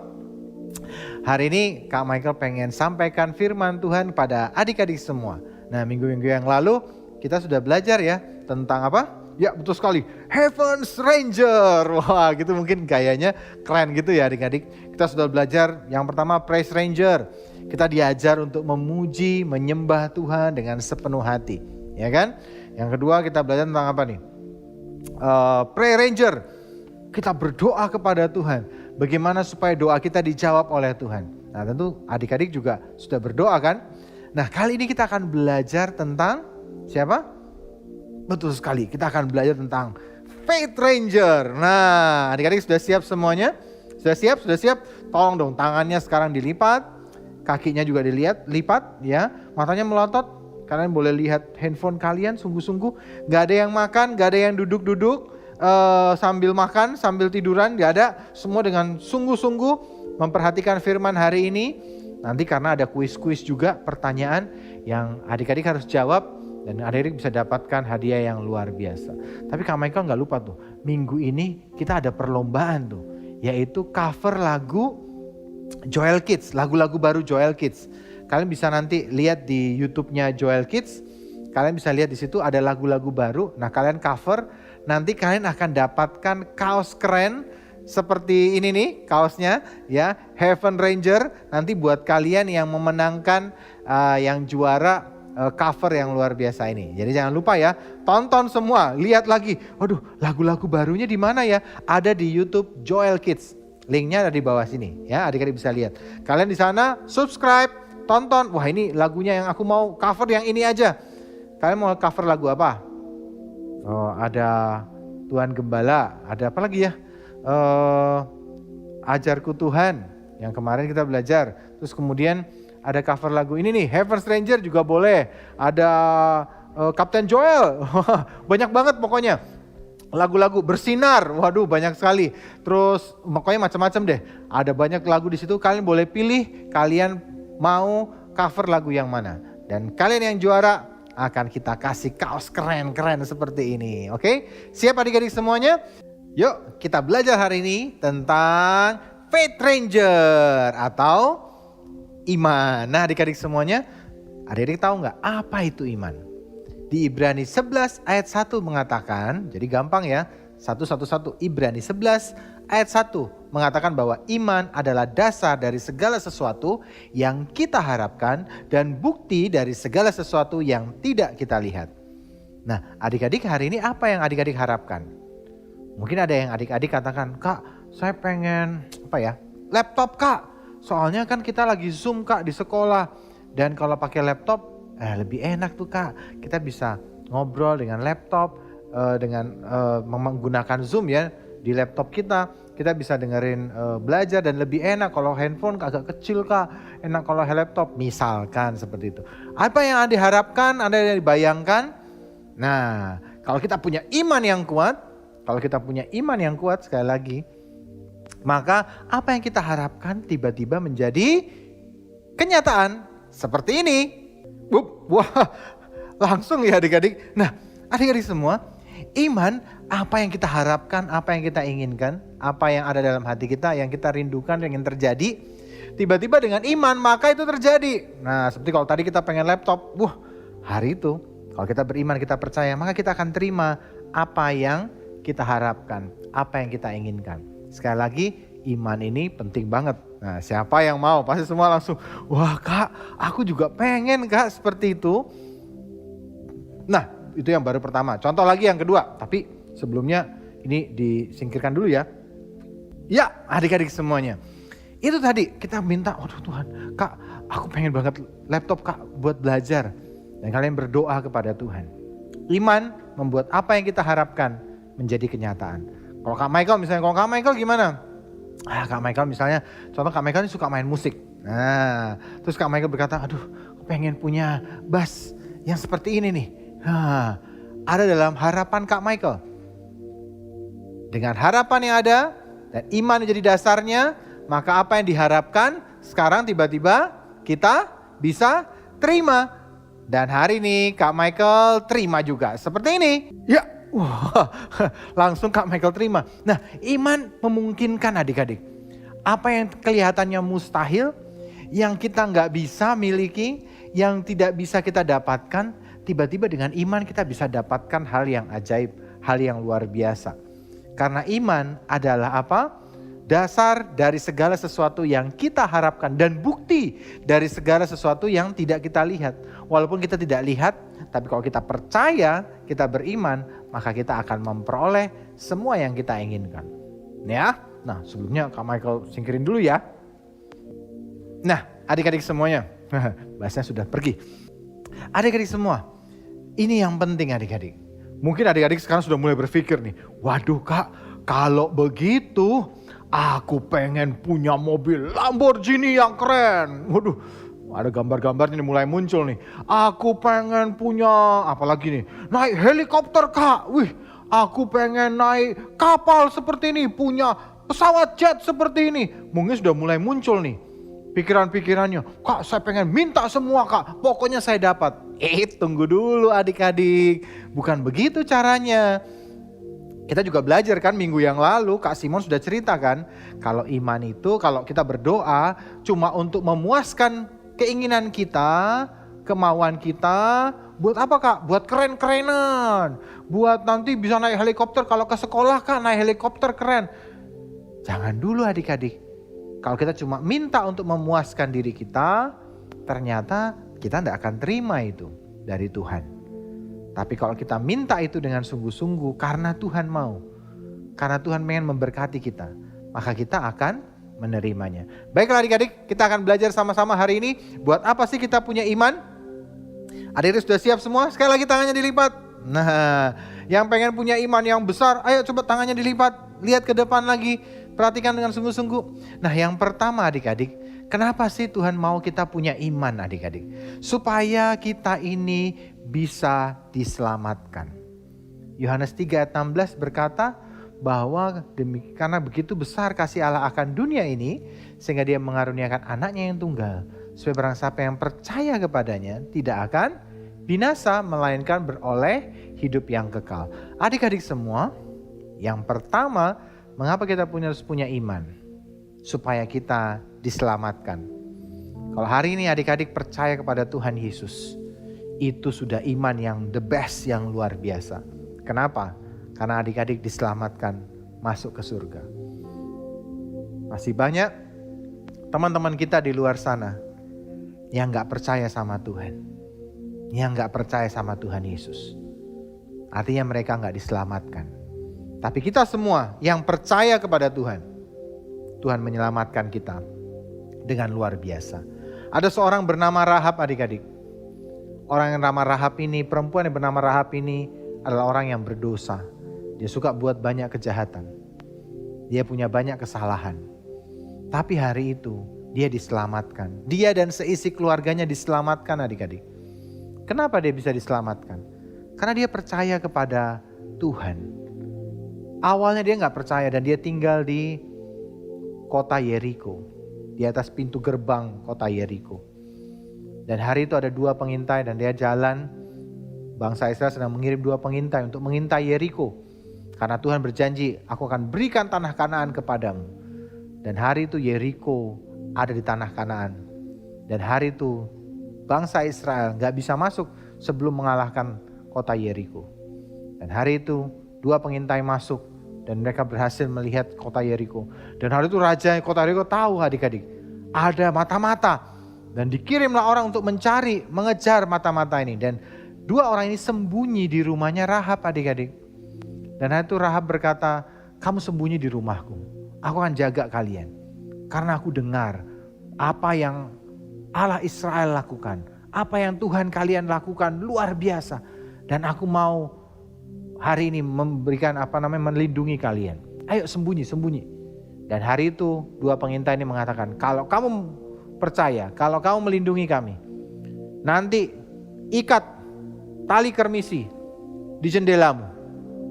hari ini Kak Michael pengen sampaikan firman Tuhan pada adik-adik semua. Nah minggu-minggu yang lalu kita sudah belajar ya tentang apa? Ya betul sekali, Heaven's Ranger. Wah gitu mungkin gayanya keren gitu ya adik-adik. Kita sudah belajar yang pertama Praise Ranger. Kita diajar untuk memuji, menyembah Tuhan dengan sepenuh hati. Ya kan? Yang kedua kita belajar tentang apa nih? Pray Ranger. Kita berdoa kepada Tuhan. Bagaimana supaya doa kita dijawab oleh Tuhan. Nah tentu adik-adik juga sudah berdoa kan? Nah kali ini kita akan belajar tentang siapa? Betul sekali, kita akan belajar tentang Faith Ranger. Nah, adik-adik sudah siap semuanya? Sudah siap? Tolong dong tangannya sekarang dilipat, kakinya juga lipat ya. Matanya melotot, kalian boleh lihat handphone kalian sungguh-sungguh. Gak ada yang makan, gak ada yang duduk-duduk sambil makan, sambil tiduran, gak ada. Semua dengan sungguh-sungguh memperhatikan firman hari ini. Nanti karena ada kuis-kuis juga, pertanyaan yang adik-adik harus jawab. Dan adik-adik bisa dapatkan hadiah yang luar biasa. Tapi Kak Michael gak lupa tuh, minggu ini kita ada perlombaan tuh. Yaitu cover lagu Joel Kids, lagu-lagu baru Joel Kids. Kalian bisa nanti lihat di YouTube-nya Joel Kids. Kalian bisa lihat di situ ada lagu-lagu baru. Nah kalian cover, nanti kalian akan dapatkan kaos keren. Seperti ini nih kaosnya ya, Heaven Ranger. Nanti buat kalian yang memenangkan, yang juara cover yang luar biasa ini. Jadi jangan lupa ya, tonton semua, lihat lagi. Waduh, lagu-lagu barunya di mana ya? Ada di YouTube Joel Kids. Linknya ada di bawah sini ya, adik-adik bisa lihat. Kalian di sana subscribe, tonton. Wah ini lagunya yang aku mau cover yang ini aja. Kalian mau cover lagu apa? Oh ada Tuhan Gembala, ada apa lagi ya? Ajarku Tuhan yang kemarin kita belajar. Terus kemudian ada cover lagu ini nih, Heaven's Ranger juga boleh. Ada Kapten Joel, banyak banget pokoknya. Lagu-lagu bersinar, waduh banyak sekali. Terus pokoknya macam-macam deh. Ada banyak lagu di situ, kalian boleh pilih kalian mau cover lagu yang mana. Dan kalian yang juara akan kita kasih kaos keren-keren seperti ini. Oke, siap adik-adik semuanya? Yuk kita belajar hari ini tentang Faith Ranger atau iman. Nah adik-adik semuanya, adik-adik tahu nggak apa itu iman? Di Ibrani 11 ayat 1 mengatakan, jadi gampang ya, 111 Ibrani 11 ayat 1 mengatakan bahwa iman adalah dasar dari segala sesuatu yang kita harapkan dan bukti dari segala sesuatu yang tidak kita lihat. Nah adik-adik hari ini apa yang adik-adik harapkan? Mungkin ada yang adik-adik katakan, Kak saya pengen laptop Kak. Soalnya kan kita lagi Zoom Kak di sekolah. Dan kalau pakai laptop lebih enak tuh Kak. Kita bisa ngobrol dengan laptop dengan menggunakan Zoom ya di laptop kita. kita bisa dengerin belajar dan lebih enak kalau handphone agak kecil Kak, enak kalau laptop misalkan seperti itu. Apa yang diharapkan, Anda yang dibayangkan? Nah, kalau kita punya iman yang kuat, sekali lagi, maka apa yang kita harapkan tiba-tiba menjadi kenyataan seperti ini. Wah, langsung ya adik-adik. Nah, adik-adik semua, iman, apa yang kita harapkan, apa yang kita inginkan, apa yang ada dalam hati kita, yang kita rindukan, yang ingin terjadi, tiba-tiba dengan iman maka itu terjadi. Nah, seperti kalau tadi kita pengen laptop, hari itu kalau kita beriman, kita percaya, maka kita akan terima apa yang kita harapkan, apa yang kita inginkan. Sekali lagi, iman ini penting banget. Nah, siapa yang mau? Pasti semua langsung, wah Kak, aku juga pengen Kak seperti itu. Nah, itu yang baru pertama. Contoh lagi yang kedua, tapi sebelumnya ini disingkirkan dulu ya. Ya, adik-adik semuanya. Itu tadi kita minta, waduh Tuhan, Kak, aku pengen banget laptop Kak buat belajar. Dan kalian berdoa kepada Tuhan. Iman membuat apa yang kita harapkan menjadi kenyataan. Kalau Kak Michael gimana? Kak Michael misalnya, contoh Kak Michael ini suka main musik. Nah, terus Kak Michael berkata, aduh, aku pengen punya bass yang seperti ini nih. Ada dalam harapan Kak Michael. Dengan harapan yang ada dan iman yang jadi dasarnya, maka apa yang diharapkan sekarang tiba-tiba kita bisa terima. Dan hari ini Kak Michael terima juga seperti ini. Ya, langsung Kak Michael terima. Nah, iman memungkinkan adik-adik. Apa yang kelihatannya mustahil, yang kita nggak bisa miliki, yang tidak bisa kita dapatkan, tiba-tiba dengan iman kita bisa dapatkan hal yang ajaib, hal yang luar biasa. Karena iman adalah apa? Dasar dari segala sesuatu yang kita harapkan dan bukti dari segala sesuatu yang tidak kita lihat. Walaupun kita tidak lihat, tapi kalau kita percaya, kita beriman, maka kita akan memperoleh semua yang kita inginkan. Ya, nah sebelumnya Kak Michael singkirin dulu ya. Nah, adik-adik semuanya, bahasanya sudah pergi. Adik-adik semua, ini yang penting adik-adik. Mungkin adik-adik sekarang sudah mulai berpikir nih, waduh Kak, kalau begitu aku pengen punya mobil Lamborghini yang keren. Waduh, ada gambar-gambarnya nih mulai muncul nih. Aku pengen punya, apalagi nih, naik helikopter Kak. Wih, aku pengen naik kapal seperti ini, punya pesawat jet seperti ini. Mungkin sudah mulai muncul nih pikiran-pikirannya. Kak, saya pengen minta semua Kak, pokoknya saya dapat. Tunggu dulu adik-adik, bukan begitu caranya. Kita juga belajar kan minggu yang lalu, Kak Simon sudah ceritakan kalau iman itu kalau kita berdoa cuma untuk memuaskan keinginan kita, kemauan kita, buat apa Kak? Buat keren-kerenan, buat nanti bisa naik helikopter, kalau ke sekolah Kak naik helikopter keren. Jangan dulu adik-adik, kalau kita cuma minta untuk memuaskan diri kita, ternyata kita tidak akan terima itu dari Tuhan. Tapi kalau kita minta itu dengan sungguh-sungguh karena Tuhan mau, karena Tuhan ingin memberkati kita, maka kita akan menerimanya. Baiklah adik-adik, kita akan belajar sama-sama hari ini. Buat apa sih kita punya iman? Adik-adik sudah siap semua? Sekali lagi tangannya dilipat. Nah, yang pengen punya iman yang besar, ayo coba tangannya dilipat. Lihat ke depan lagi, perhatikan dengan sungguh-sungguh. Nah, yang pertama adik-adik, kenapa sih Tuhan mau kita punya iman adik-adik? Supaya kita ini bisa diselamatkan. Yohanes 3 ayat 16 berkata bahwa karena begitu besar kasih Allah akan dunia ini, sehingga dia mengaruniakan anaknya yang tunggal, supaya barang siapa yang percaya kepadanya tidak akan binasa, melainkan beroleh hidup yang kekal. Adik-adik semua, yang pertama, mengapa kita harus punya iman? Supaya kita diselamatkan. Kalau hari ini adik-adik percaya kepada Tuhan Yesus, itu sudah iman yang the best, yang luar biasa. Kenapa? Karena adik-adik diselamatkan masuk ke surga. Masih banyak teman-teman kita di luar sana yang gak percaya sama Tuhan, yang gak percaya sama Tuhan Yesus. Artinya mereka gak diselamatkan. Tapi kita semua yang percaya kepada Tuhan, Tuhan menyelamatkan kita dengan luar biasa. Ada seorang bernama Rahab adik-adik. Orang yang bernama Rahab ini, perempuan yang bernama Rahab ini adalah orang yang berdosa. Dia suka buat banyak kejahatan. dia punya banyak kesalahan. Tapi hari itu dia diselamatkan. Dia dan seisi keluarganya diselamatkan adik-adik. Kenapa dia bisa diselamatkan? Karena dia percaya kepada Tuhan. Awalnya dia gak percaya dan dia tinggal di kota Yeriko. Di atas pintu gerbang kota Yeriko. Dan hari itu ada 2 pengintai dan dia jalan. Bangsa Israel sedang mengirim 2 pengintai untuk mengintai Yeriko. Karena Tuhan berjanji, aku akan berikan tanah Kanaan kepadamu. Dan hari itu Yeriko ada di tanah Kanaan. Dan hari itu bangsa Israel gak bisa masuk sebelum mengalahkan kota Yeriko. Dan hari itu 2 pengintai masuk dan mereka berhasil melihat kota Yeriko. Dan hari itu raja kota Yeriko tahu adik-adik, ada mata-mata. Dan dikirimlah orang untuk mencari, mengejar mata-mata ini. Dan 2 orang ini sembunyi di rumahnya Rahab adik-adik. Dan hari itu Rahab berkata, kamu sembunyi di rumahku, aku akan jaga kalian. Karena aku dengar apa yang Allah Israel lakukan, apa yang Tuhan kalian lakukan luar biasa. Dan aku mau hari ini memberikan melindungi kalian. Ayo sembunyi. Dan hari itu 2 pengintai ini mengatakan, kalau kamu percaya, kalau kamu melindungi kami, nanti ikat tali kermisi di jendelamu,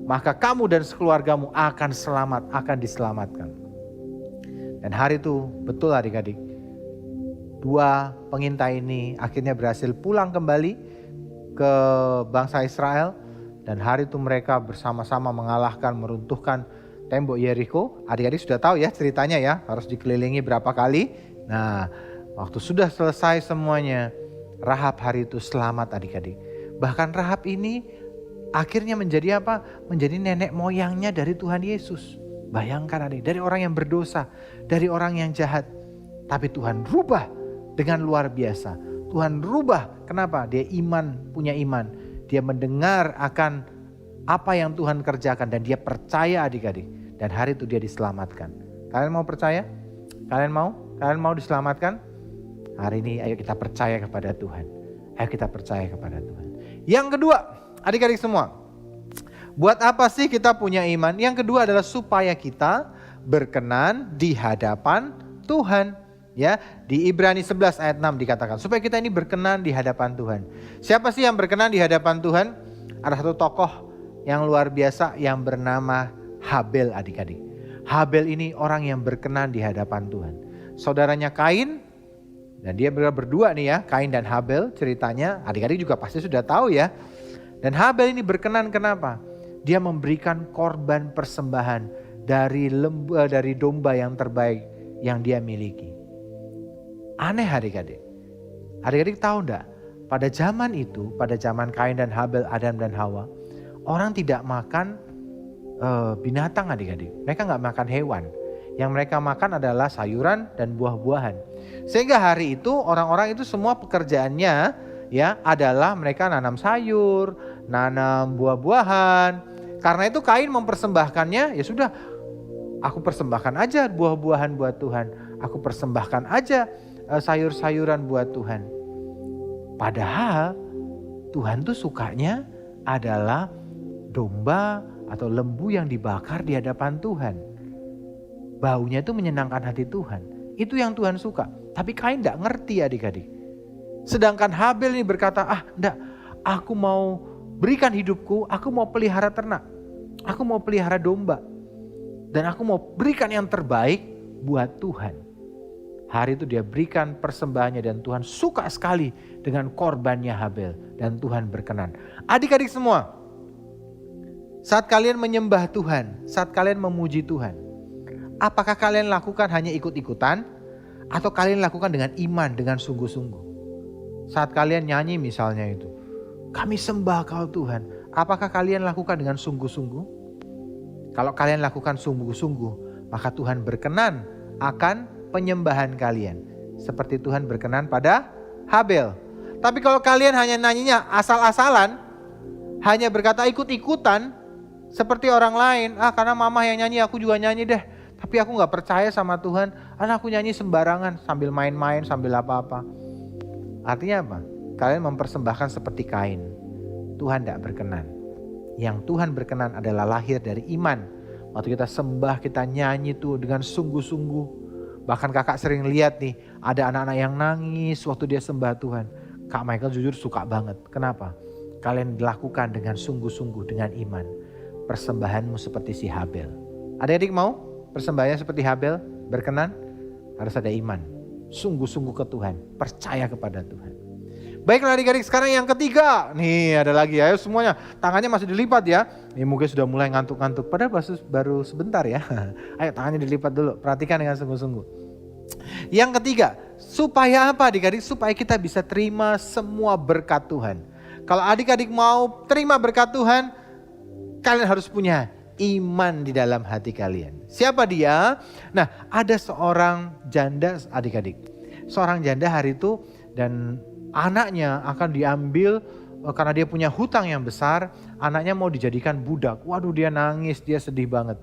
maka kamu dan sekeluargamu akan selamat, akan diselamatkan. Dan hari itu betul adik-adik, 2 pengintai ini akhirnya berhasil pulang kembali ke bangsa Israel. Dan hari itu mereka bersama-sama mengalahkan, meruntuhkan tembok Yeriko. Adik-adik sudah tahu ya ceritanya ya, harus dikelilingi berapa kali. Nah, waktu sudah selesai semuanya, Rahab hari itu selamat adik-adik. Bahkan Rahab ini akhirnya menjadi apa? Menjadi nenek moyangnya dari Tuhan Yesus. Bayangkan adik, dari orang yang berdosa, dari orang yang jahat. Tapi Tuhan rubah dengan luar biasa. Tuhan rubah, kenapa? Dia punya iman. Dia mendengar akan apa yang Tuhan kerjakan dan dia percaya adik-adik. Dan hari itu dia diselamatkan. Kalian mau percaya? Kalian mau? Kalian mau diselamatkan? Hari ini ayo kita percaya kepada Tuhan. Ayo kita percaya kepada Tuhan. Yang kedua, adik-adik semua, buat apa sih kita punya iman? Yang kedua adalah supaya kita berkenan di hadapan Tuhan. Ya, di Ibrani 11 ayat 6 dikatakan supaya kita ini berkenan di hadapan Tuhan. Siapa sih yang berkenan di hadapan Tuhan? Ada satu tokoh yang luar biasa yang bernama Habel adik-adik. Habel ini orang yang berkenan di hadapan Tuhan. Saudaranya Kain, dan dia berdua nih ya, Kain dan Habel ceritanya, adik-adik juga pasti sudah tahu ya. Dan Habel ini berkenan kenapa? Dia memberikan korban persembahan dari domba yang terbaik yang dia miliki. Aneh adik-adik. Adik-adik tahu enggak? Pada zaman itu, pada zaman Kain dan Habel, Adam dan Hawa, orang tidak makan binatang adik-adik. Mereka enggak makan hewan. Yang mereka makan adalah sayuran dan buah-buahan. Sehingga hari itu orang-orang itu semua pekerjaannya ya adalah mereka nanam sayur, nanam buah-buahan. Karena itu Kain mempersembahkannya, ya sudah, aku persembahkan aja buah-buahan buat Tuhan. Aku persembahkan aja sayur-sayuran buat Tuhan. Padahal Tuhan tuh sukanya adalah domba atau lembu yang dibakar di hadapan Tuhan. Baunya itu menyenangkan hati Tuhan. Itu yang Tuhan suka. Tapi Kain gak ngerti adik-adik. Sedangkan Habel ini berkata, enggak, aku mau berikan hidupku, aku mau pelihara ternak. Aku mau pelihara domba. Dan aku mau berikan yang terbaik buat Tuhan. Hari itu dia berikan persembahannya dan Tuhan suka sekali dengan korbannya Habel. Dan Tuhan berkenan. Adik-adik semua, saat kalian menyembah Tuhan, saat kalian memuji Tuhan, apakah kalian lakukan hanya ikut-ikutan? Atau kalian lakukan dengan iman, dengan sungguh-sungguh? Saat kalian nyanyi misalnya itu, kami sembah Kau Tuhan. Apakah kalian lakukan dengan sungguh-sungguh? Kalau kalian lakukan sungguh-sungguh, maka Tuhan berkenan akan penyembahan kalian. Seperti Tuhan berkenan pada Habel. Tapi kalau kalian hanya nyanyinya asal-asalan, hanya berkata ikut-ikutan, seperti orang lain, karena mama yang nyanyi aku juga nyanyi deh. Tapi aku gak percaya sama Tuhan, aku nyanyi sembarangan sambil main-main, sambil apa-apa. Artinya apa? Kalian mempersembahkan seperti Kain. Tuhan tidak berkenan. Yang Tuhan berkenan adalah lahir dari iman, Waktu kita sembah, kita nyanyi tuh dengan sungguh-sungguh. Bahkan kakak sering lihat nih, ada anak-anak yang nangis waktu dia sembah Tuhan. Kak Michael jujur suka banget. Kenapa? Kalian lakukan dengan sungguh-sungguh, dengan iman. Persembahanmu seperti si Habel. Adik-adik mau persembahannya seperti Habel? Berkenan? Harus ada iman. Sungguh-sungguh ke Tuhan. Percaya kepada Tuhan. Baiklah adik-adik, sekarang yang ketiga. Nih ada lagi, ayo semuanya. Tangannya masih dilipat ya. Ini mungkin sudah mulai ngantuk-ngantuk. Padahal baru sebentar ya. Ayo tangannya dilipat dulu. Perhatikan dengan sungguh-sungguh. Yang ketiga, supaya apa adik-adik? Supaya kita bisa terima semua berkat Tuhan. Kalau adik-adik mau terima berkat Tuhan, kalian harus punya iman di dalam hati kalian. Siapa dia? Nah, ada seorang janda adik-adik. Seorang janda hari itu dan anaknya akan diambil karena dia punya hutang yang besar. Anaknya mau dijadikan budak. Waduh, dia nangis, dia sedih banget.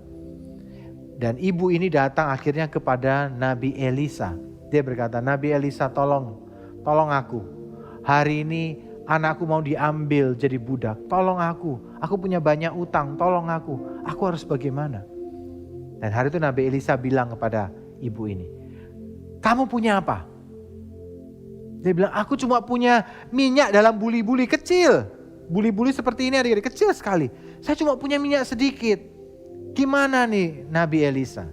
Dan ibu ini datang akhirnya kepada Nabi Elisa. Dia berkata, Nabi Elisa tolong aku. Hari ini anakku mau diambil jadi budak. Tolong aku punya banyak utang, tolong aku harus bagaimana? Dan hari itu Nabi Elisa bilang kepada ibu ini, kamu punya apa? Dia bilang, aku cuma punya minyak dalam buli-buli kecil. Buli-buli seperti ini adik-adik, kecil sekali. Saya cuma punya minyak sedikit. Gimana nih Nabi Elisa?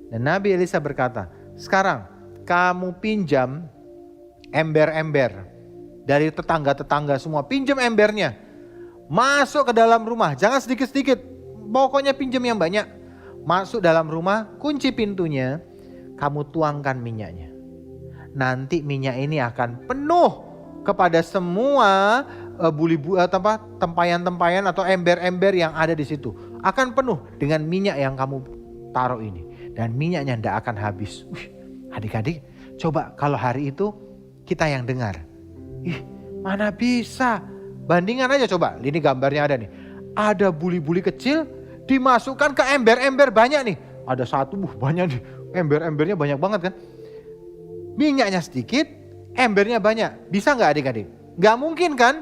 Dan Nabi Elisa berkata, sekarang kamu pinjam ember-ember dari tetangga-tetangga semua. Pinjam embernya. Masuk ke dalam rumah, jangan sedikit-sedikit. Pokoknya pinjam yang banyak. Masuk dalam rumah, kunci pintunya. Kamu tuangkan minyaknya. Nanti minyak ini akan penuh kepada semua tempayan-tempayan atau ember-ember yang ada di situ. Akan penuh dengan minyak yang kamu taruh ini. Dan minyaknya tidak akan habis. Adik-adik, coba kalau hari itu kita yang dengar. Mana bisa? Bandingan aja coba. Ini gambarnya ada nih. Ada buli-buli kecil dimasukkan ke ember-ember banyak nih. Ada satu, banyak nih. Ember-embernya banyak banget kan. Minyaknya sedikit, embernya banyak. Bisa gak adik-adik? Gak mungkin kan?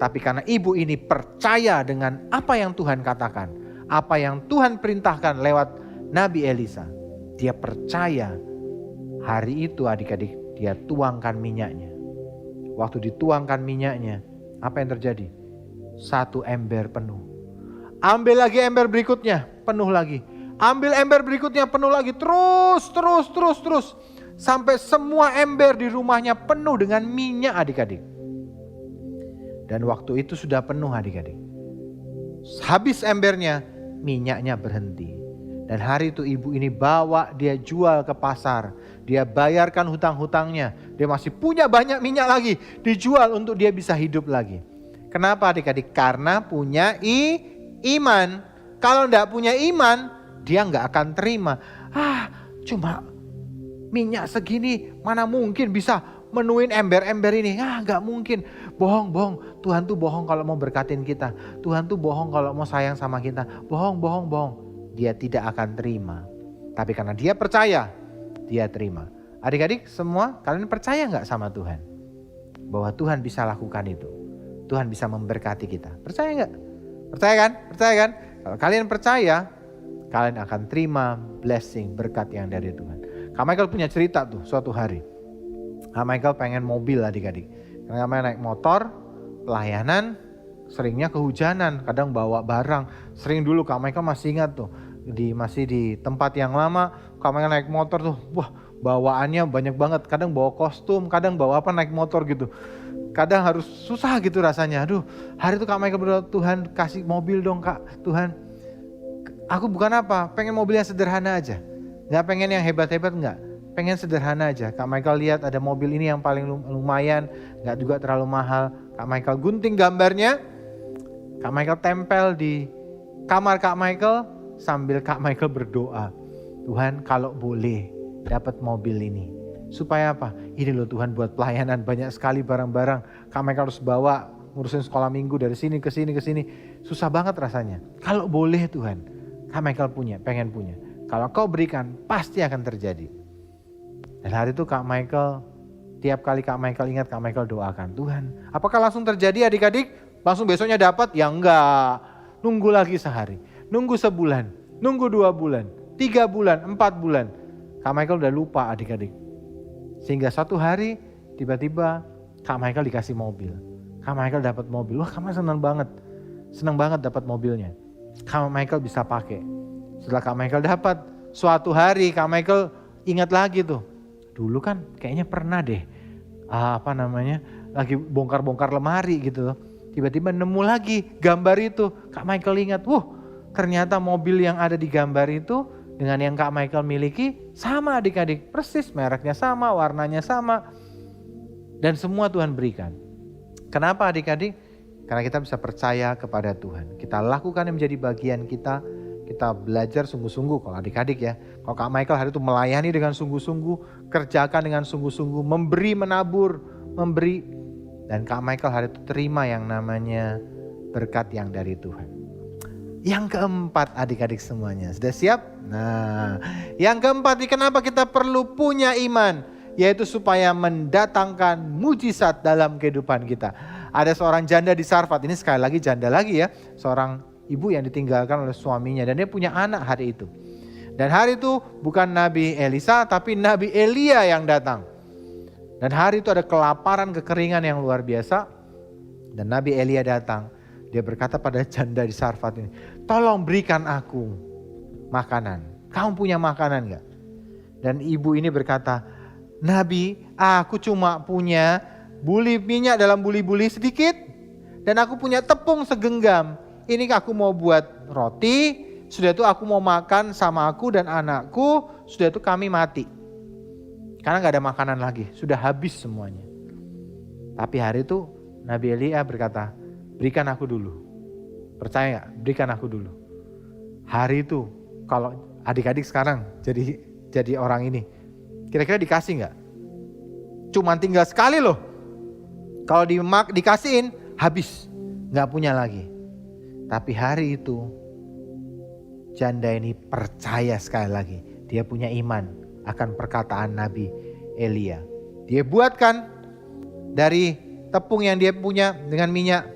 Tapi karena ibu ini percaya dengan apa yang Tuhan katakan. Apa yang Tuhan perintahkan lewat Nabi Elisa. Dia percaya hari itu adik-adik dia tuangkan minyaknya. Waktu dituangkan minyaknya, apa yang terjadi? Satu ember penuh. Ambil lagi ember berikutnya, penuh lagi. Ambil ember berikutnya, penuh lagi. Terus. Sampai semua ember di rumahnya penuh dengan minyak adik-adik. Dan waktu itu sudah penuh adik-adik. Habis embernya, minyaknya berhenti. Dan hari itu ibu ini bawa dia jual ke pasar. Dia bayarkan hutang-hutangnya. Dia masih punya banyak minyak lagi. Dijual untuk dia bisa hidup lagi. Kenapa adik-adik? Karena punya iman. Kalau enggak punya iman, dia enggak akan terima. Cuma minyak segini mana mungkin bisa menuin ember-ember ini. Enggak mungkin. Bohong. Tuhan tuh bohong kalau mau berkatin kita. Tuhan tuh bohong kalau mau sayang sama kita. Bohong. Dia tidak akan terima. Tapi karena dia percaya, dia terima. Adik-adik semua, kalian percaya gak sama Tuhan? Bahwa Tuhan bisa lakukan itu. Tuhan bisa memberkati kita. Percaya gak? Percaya kan? Kalau kalian percaya, kalian akan terima blessing, berkat yang dari Tuhan. Kak Michael punya cerita tuh suatu hari. Kak Michael pengen mobil adik-adik. Karena Kak Michael naik motor, pelayanan, seringnya kehujanan, kadang bawa barang. Sering dulu Kak Michael masih ingat tuh, masih di tempat yang lama, Kak Michael naik motor tuh, bawaannya banyak banget. Kadang bawa kostum, kadang bawa naik motor gitu. Kadang harus susah gitu rasanya. Hari itu Kak Michael berdoa, Tuhan kasih mobil dong Kak, Tuhan. Aku bukan apa, pengen mobil yang sederhana aja. Gak pengen yang hebat-hebat enggak. Pengen sederhana aja. Kak Michael lihat ada mobil ini yang paling lumayan, gak juga terlalu mahal. Kak Michael gunting gambarnya. Kak Michael tempel di kamar Kak Michael sambil Kak Michael berdoa. Tuhan kalau boleh dapat mobil ini. Supaya apa? Ini loh Tuhan buat pelayanan banyak sekali barang-barang. Kak Michael harus bawa ngurusin sekolah minggu dari sini ke sini. Susah banget rasanya. Kalau boleh Tuhan, Kak Michael pengen punya. Kalau kau berikan pasti akan terjadi. Dan hari itu Kak Michael, tiap kali Kak Michael ingat, Kak Michael doakan. Tuhan, apakah langsung terjadi adik-adik? Langsung besoknya dapat? Ya enggak. Nunggu lagi sehari. nunggu sebulan, nunggu 2 bulan, 3 bulan, 4 bulan. Kak Michael udah lupa adik-adik. Sehingga suatu hari tiba-tiba Kak Michael dikasih mobil. Kak Michael dapat mobil. Wah, Kak Michael senang banget. Senang banget dapat mobilnya. Kak Michael bisa pakai. Setelah Kak Michael dapat, suatu hari Kak Michael ingat lagi tuh. Dulu kan kayaknya pernah deh lagi bongkar-bongkar lemari gitu loh. Tiba-tiba nemu lagi gambar itu. Kak Michael ingat, ternyata mobil yang ada di gambar itu dengan yang Kak Michael miliki sama adik-adik. Persis, mereknya sama, warnanya sama. Dan semua Tuhan berikan. Kenapa adik-adik? Karena kita bisa percaya kepada Tuhan. Kita lakukan yang menjadi bagian kita. Kita belajar sungguh-sungguh kalau adik-adik ya. Kalau Kak Michael hari itu melayani dengan sungguh-sungguh. Kerjakan dengan sungguh-sungguh. Memberi, menabur, memberi. Dan Kak Michael hari itu terima yang namanya berkat yang dari Tuhan. Yang keempat adik-adik semuanya. Sudah siap? Nah, yang keempat kenapa kita perlu punya iman? Yaitu supaya mendatangkan mujizat dalam kehidupan kita. Ada seorang janda di Sarfat, ini sekali lagi janda lagi ya. Seorang ibu yang ditinggalkan oleh suaminya dan dia punya anak hari itu. Dan hari itu bukan Nabi Elisa tapi Nabi Elia yang datang. Dan hari itu ada kelaparan, kekeringan yang luar biasa. Dan Nabi Elia datang. Dia berkata pada janda di Sarfat ini, tolong berikan aku makanan. Kamu punya makanan gak? Dan ibu ini berkata, Nabi, aku cuma punya minyak dalam buli-buli sedikit. Dan aku punya tepung segenggam. Ini aku mau buat roti. Sudah itu aku mau makan sama aku dan anakku. Sudah itu kami mati. Karena gak ada makanan lagi. Sudah habis semuanya. Tapi hari itu Nabi Elia berkata, berikan aku dulu. Percaya gak? Berikan aku dulu. Hari itu kalau adik-adik sekarang jadi orang ini. Kira-kira dikasih gak? Cuman tinggal sekali loh. Kalau dikasihin habis. Gak punya lagi. Tapi hari itu janda ini percaya sekali lagi. Dia punya iman akan perkataan Nabi Elia. Dia buatkan dari tepung yang dia punya dengan minyak.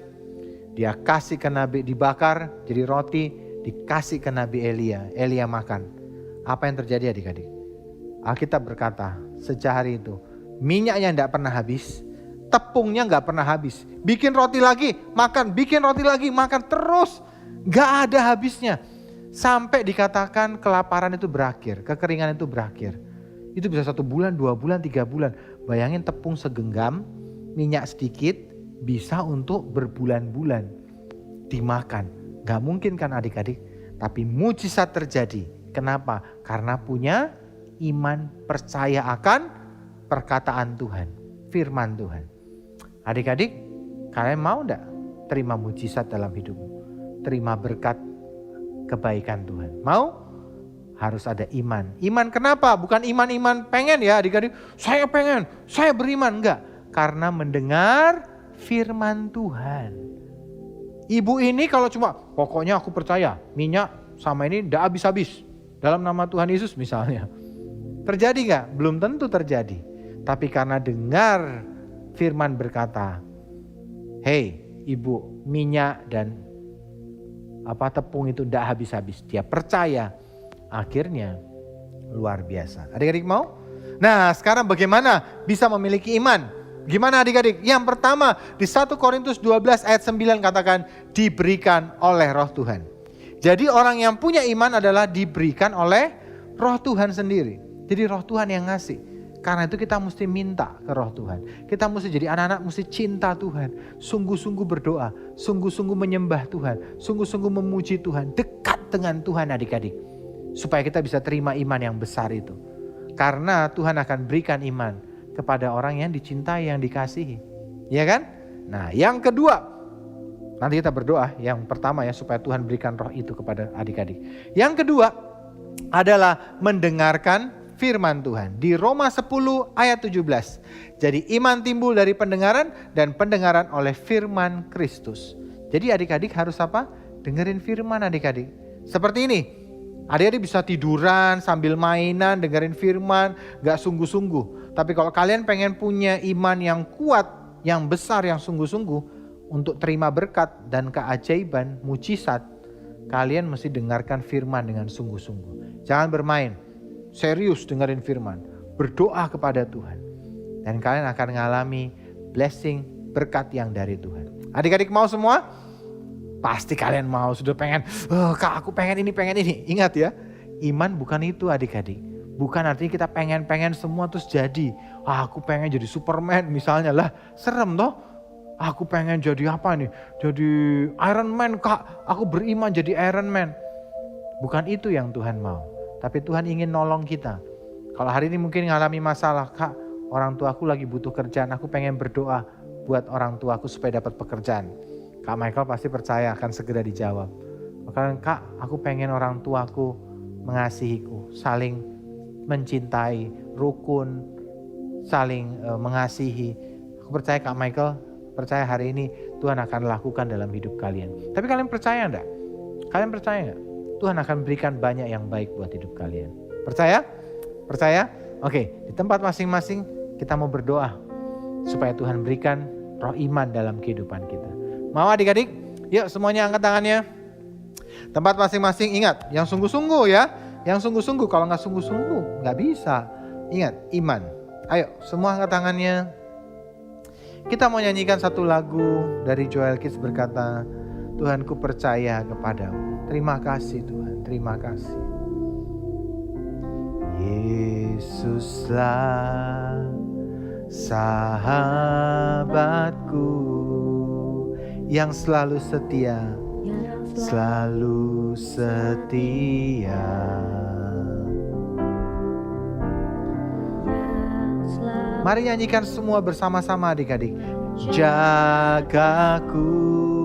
Dia kasih ke Nabi, dibakar jadi roti. Dikasih ke Nabi Elia. Elia makan. Apa yang terjadi adik-adik? Alkitab berkata, sejak hari itu minyaknya tidak pernah habis, tepungnya nggak pernah habis. Bikin roti lagi, makan, bikin roti lagi, makan terus, nggak ada habisnya. Sampai dikatakan kelaparan itu berakhir, kekeringan itu berakhir. Itu bisa 1 bulan, 2 bulan, 3 bulan. Bayangin tepung segenggam, minyak sedikit, bisa untuk berbulan-bulan dimakan. Nggak mungkin kan adik-adik? Tapi mujizat terjadi. Kenapa? Karena punya iman, percaya akan perkataan Tuhan, firman Tuhan. Adik-adik, kalian mau enggak terima mujizat dalam hidupmu? Terima berkat kebaikan Tuhan. Mau? Harus ada iman. Iman kenapa? Bukan iman-iman pengen ya adik-adik. Saya pengen, saya beriman. Enggak. Karena mendengar firman Tuhan. Ibu ini kalau cuma, pokoknya aku percaya minyak sama ini enggak habis-habis. Dalam nama Tuhan Yesus misalnya. Terjadi gak? Belum tentu terjadi. Tapi karena dengar firman berkata, hei ibu, minyak dan tepung itu tidak habis-habis. Dia percaya, akhirnya luar biasa. Adik-adik mau? Nah sekarang bagaimana bisa memiliki iman? Gimana adik-adik? Yang pertama di 1 Korintus 12 ayat 9 katakan diberikan oleh roh Tuhan. Jadi orang yang punya iman adalah diberikan oleh roh Tuhan sendiri. Jadi roh Tuhan yang ngasih. Karena itu kita mesti minta ke roh Tuhan. Kita mesti jadi anak-anak mesti cinta Tuhan. Sungguh-sungguh berdoa. Sungguh-sungguh menyembah Tuhan. Sungguh-sungguh memuji Tuhan. Dekat dengan Tuhan adik-adik. Supaya kita bisa terima iman yang besar itu. Karena Tuhan akan berikan iman kepada orang yang dicintai, yang dikasihi. Ya kan? Nah yang kedua. Nanti kita berdoa. Yang pertama ya supaya Tuhan berikan roh itu kepada adik-adik. Yang kedua adalah mendengarkan firman Tuhan. Di Roma 10 ayat 17. Jadi iman timbul dari pendengaran dan pendengaran oleh firman Kristus. Jadi adik-adik harus apa? Dengerin firman adik-adik. Seperti ini. Adik-adik bisa tiduran sambil mainan dengerin firman. Gak sungguh-sungguh. Tapi kalau kalian pengen punya iman yang kuat, yang besar, yang sungguh-sungguh. Untuk terima berkat dan keajaiban, mujizat. kalian mesti dengarkan firman dengan sungguh-sungguh. Jangan bermain, serius dengerin firman. Berdoa kepada Tuhan. Dan kalian akan mengalami blessing, berkat yang dari Tuhan. Adik-adik mau semua? Pasti kalian mau, sudah pengen, Kak aku pengen ini. Ingat ya, iman bukan itu adik-adik. Bukan artinya kita pengen semua terus jadi. Aku pengen jadi Superman misalnya, lah serem toh. Aku pengen jadi apa nih? Jadi Iron Man Kak, aku beriman jadi Iron Man. Bukan itu yang Tuhan mau. Tapi Tuhan ingin nolong kita. Kalau hari ini mungkin ngalami masalah, Kak orang tuaku lagi butuh kerjaan, aku pengen berdoa buat orang tuaku supaya dapat pekerjaan. Kak Michael pasti percaya akan segera dijawab. Bahkan Kak, aku pengen orang tuaku mengasihiku, saling mencintai, rukun, saling mengasihi. Aku percaya Kak Michael, percaya hari ini Tuhan akan lakukan dalam hidup kalian. Tapi kalian percaya enggak? Kalian percaya enggak? Tuhan akan berikan banyak yang baik buat hidup kalian. Percaya? Percaya? Oke, di tempat masing-masing kita mau berdoa supaya Tuhan berikan roh iman dalam kehidupan kita. Mau adik-adik? Yuk semuanya angkat tangannya. Tempat masing-masing ingat, yang sungguh-sungguh ya. Yang sungguh-sungguh, kalau nggak sungguh-sungguh nggak bisa. Ingat, iman. Ayo semua angkat tangannya. Kita mau nyanyikan satu lagu dari Joel Kids berkata, Tuhan ku percaya kepadamu. Terima kasih Tuhan, terima kasih. Yesuslah sahabatku yang selalu setia, selalu setia. Mari nyanyikan semua bersama-sama adik-adik. Jagaku,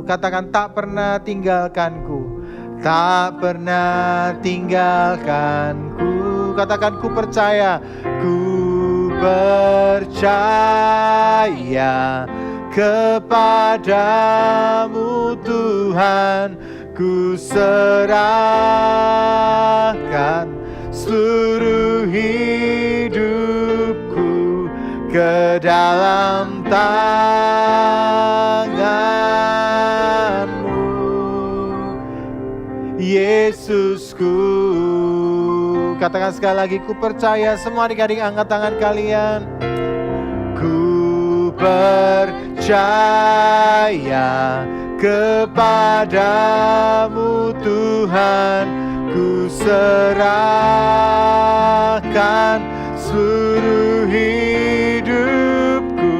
katakan tak pernah tinggalkanku, tak pernah tinggalkanku. Katakan ku percaya kepadamu Tuhan. Ku serahkan seluruh hidupku ke dalam tangan-Mu, Yesusku. Katakan sekali lagi, ku percaya. Semua adik-adik angkat tangan kalian. Ku percaya kepadamu Tuhan. Ku serahkan seluruh hidupku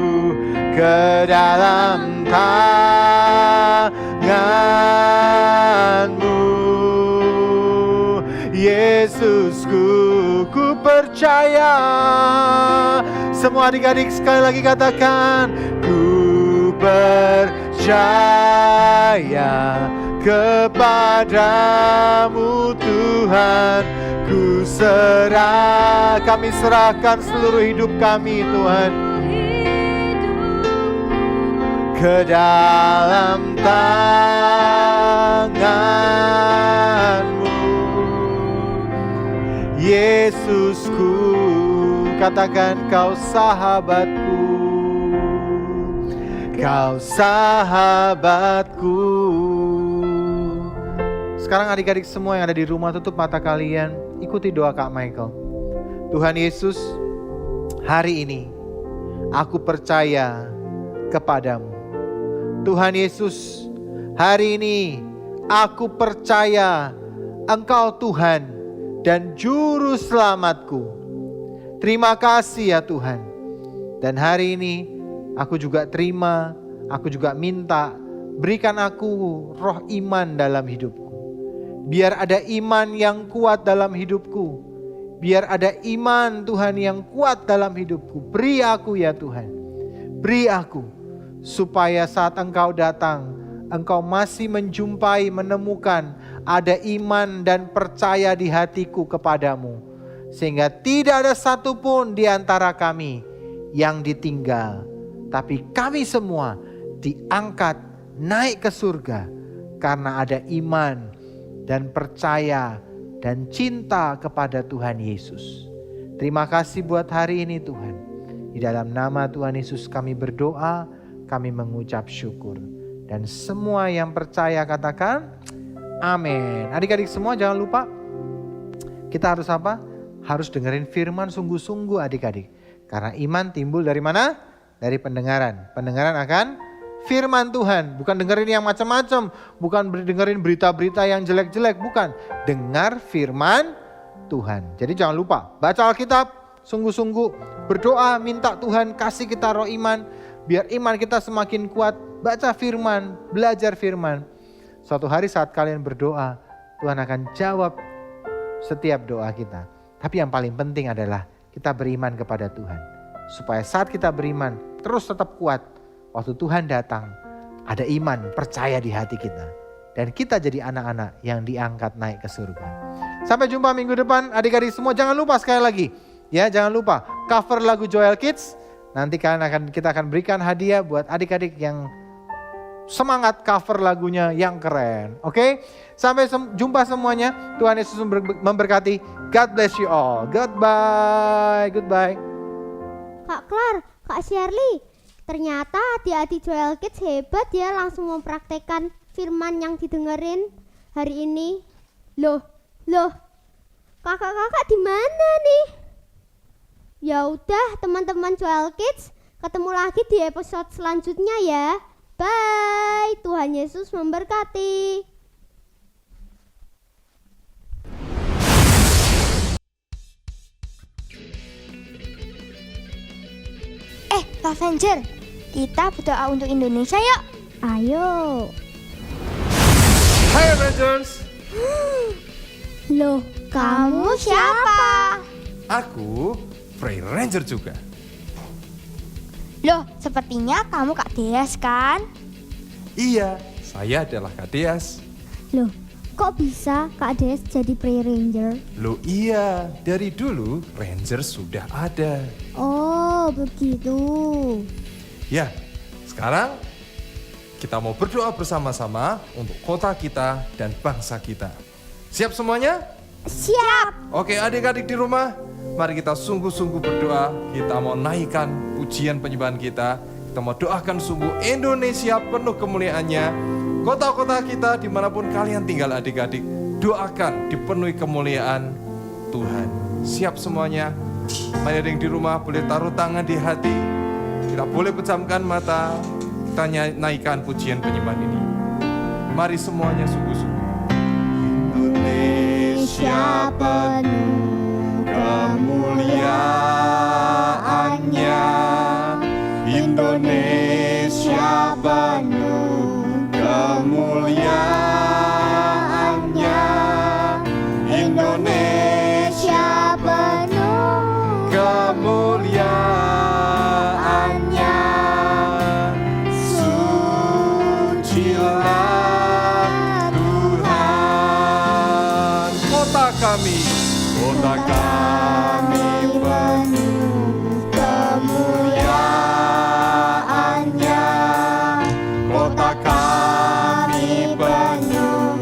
ke dalam tangan-Mu, Yesusku. Ku percaya. Semua adik-adik sekali lagi katakan, ku percaya kepadamu Tuhan. Ku kami serahkan seluruh hidup kami Tuhan ke dalam tangan-Mu, Yesusku. Katakan, kau sahabatku, kau sahabatku. Sekarang adik-adik semua yang ada di rumah, tutup mata kalian, ikuti doa Kak Michael. Tuhan Yesus, hari ini aku percaya kepadamu. Tuhan Yesus, hari ini aku percaya Engkau Tuhan dan Juru Selamatku. Terima kasih ya Tuhan. Dan hari ini aku juga terima, aku juga minta, berikan aku roh iman dalam hidupku. Biar ada iman yang kuat dalam hidupku. Biar ada iman Tuhan yang kuat dalam hidupku. Beri aku ya Tuhan. Beri aku. Supaya saat Engkau datang, Engkau masih menjumpai, menemukan ada iman dan percaya di hatiku kepadamu. Sehingga tidak ada satupun di antara kami yang ditinggal. Tapi kami semua diangkat naik ke surga. Karena ada iman dan percaya dan cinta kepada Tuhan Yesus. Terima kasih buat hari ini Tuhan. Di dalam nama Tuhan Yesus kami berdoa, kami mengucap syukur. Dan semua yang percaya katakan Amin. Adik-adik semua jangan lupa, kita harus apa? Harus dengerin firman sungguh-sungguh adik-adik. Karena iman timbul dari mana? Dari pendengaran. Pendengaran akan firman Tuhan. Bukan dengerin yang macam-macam. Bukan dengerin berita-berita yang jelek-jelek. Bukan. Dengar firman Tuhan. Jadi jangan lupa, baca Alkitab sungguh-sungguh. Berdoa, minta Tuhan kasih kita roh iman. Biar iman kita semakin kuat. Baca firman, belajar firman. Suatu hari saat kalian berdoa, Tuhan akan jawab setiap doa kita. Tapi yang paling penting adalah kita beriman kepada Tuhan. Supaya saat kita beriman terus tetap kuat. Waktu Tuhan datang, ada iman, percaya di hati kita. Dan kita jadi anak-anak yang diangkat naik ke surga. Sampai jumpa minggu depan adik-adik semua. Jangan lupa sekali lagi. Ya, jangan lupa cover lagu Joel Kids. Nanti kita akan berikan hadiah buat adik-adik yang semangat cover lagunya yang keren. Oke? Sampai jumpa semuanya. Tuhan Yesus memberkati. God bless you all. Goodbye. Goodbye. Kak Klar, Kak Shirley, ternyata adik-adik Joel Kids hebat ya, langsung mempraktekkan firman yang didengerin hari ini. Loh, kakak-kakak di mana nih? Ya udah teman-teman Joel Kids, ketemu lagi di episode selanjutnya ya. Bye, Tuhan Yesus memberkati. Avenger, kita berdoa untuk Indonesia yuk. Ayo. Hai Avengers. Loh, kamu siapa? Aku Free Ranger juga. Loh, sepertinya kamu Kak Deas kan? Iya, saya adalah Kak Deas. Loh, kok bisa Kak Des jadi Free Ranger? Loh iya, dari dulu Ranger sudah ada. Oh, begitu. Ya, sekarang kita mau berdoa bersama-sama untuk kota kita dan bangsa kita. Siap semuanya? Siap. Oke adik-adik di rumah, mari kita sungguh-sungguh berdoa. Kita mau naikkan pujian penyembahan kita. Kita mau doakan sungguh Indonesia penuh kemuliaannya. Kota-kota kita dimanapun kalian tinggal adik-adik, doakan dipenuhi kemuliaan Tuhan. Siap semuanya? Mari ada yang di rumah boleh taruh tangan di hati. Kita boleh pejamkan mata. Kita naikkan pujian penyembahan ini. Mari semuanya sungguh-sungguh. Indonesia penuh kemuliaannya. Indonesia penuh kemuliaannya. Indonesia penuh kemuliaannya. Sucilah Tuhan. Kota kami penuh kemuliaannya. Kota kami penuh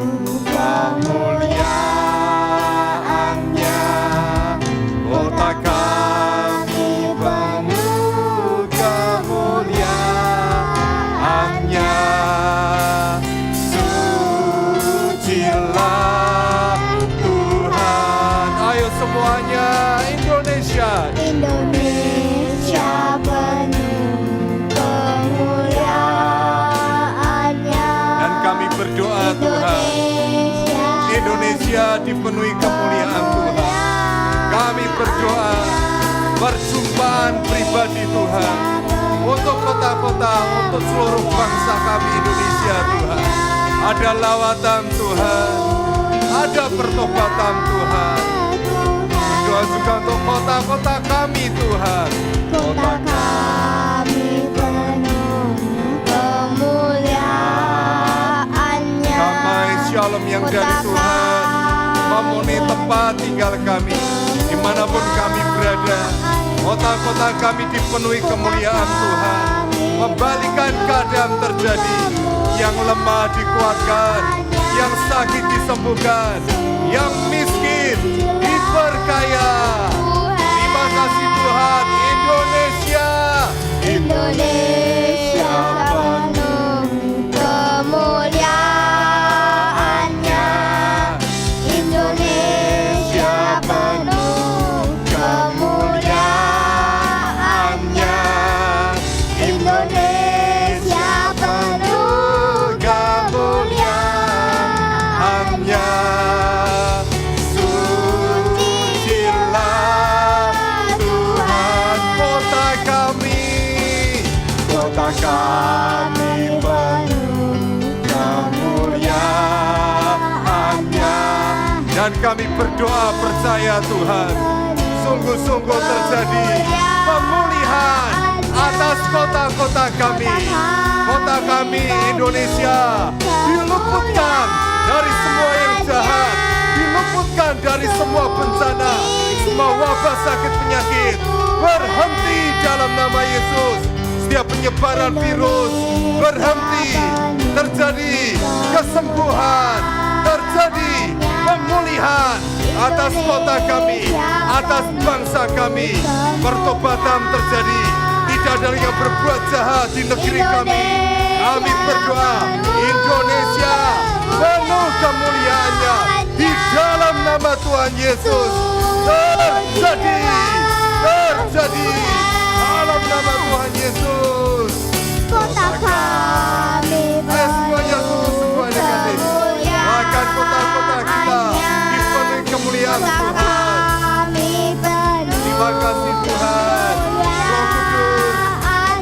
kemuliaannya. Kota kami penuh kemuliaannya. Sucilah Tuhan. Ayo semuanya, Indonesia. Indonesia penuh kemuliaannya. Dan kami berdoa Tuhan, Indonesia dipenuhi kemuliaan Tuhan. Kami berdoa perjumpaan pribadi Tuhan untuk kota-kota, untuk seluruh bangsa kami Indonesia Tuhan. Ada lawatan Tuhan, ada pertobatan Tuhan. Berdoa juga untuk kota-kota kami Tuhan. Kota kami penuh kemuliaannya. Damai shalom yang dari Tuhan memenuhi tempat tinggal kami, dimanapun kami berada. Kota-kota kami dipenuhi kemuliaan Tuhan. Membalikan keadaan terjadi, yang lemah dikuatkan, yang sakit disembuhkan, yang miskin diperkaya. Terima kasih Tuhan. Indonesia, Indonesia penuh kemuliaannya. mulia. Sucilah Tuhan, kota kami penuh kemuliaan-Nya. Dan kami berdoa percaya Tuhan, sungguh-sungguh terjadi pemulihan atas kota-kota kami. Kota kami Indonesia diluputkan dari semua yang jahat, diluputkan dari semua bencana, semua wabah sakit penyakit berhenti dalam nama Yesus. Setiap penyebaran virus berhenti, terjadi kesembuhan, terjadi pemulihan atas kota kami, atas bangsa kami. Pertobatan terjadi, tidak ada yang berbuat jahat di negeri kami. Kami berdoa Indonesia penuh kemuliaan-Nya di dalam nama Tuhan Yesus. Terjadi dalam nama Tuhan Yesus. Kota kami Semuanya sungguh-sungguh negatif. Bahkan kota-kota kita dipenuhi kemuliaan Tuhan. Terima kasih Tuhan. Roh Kudus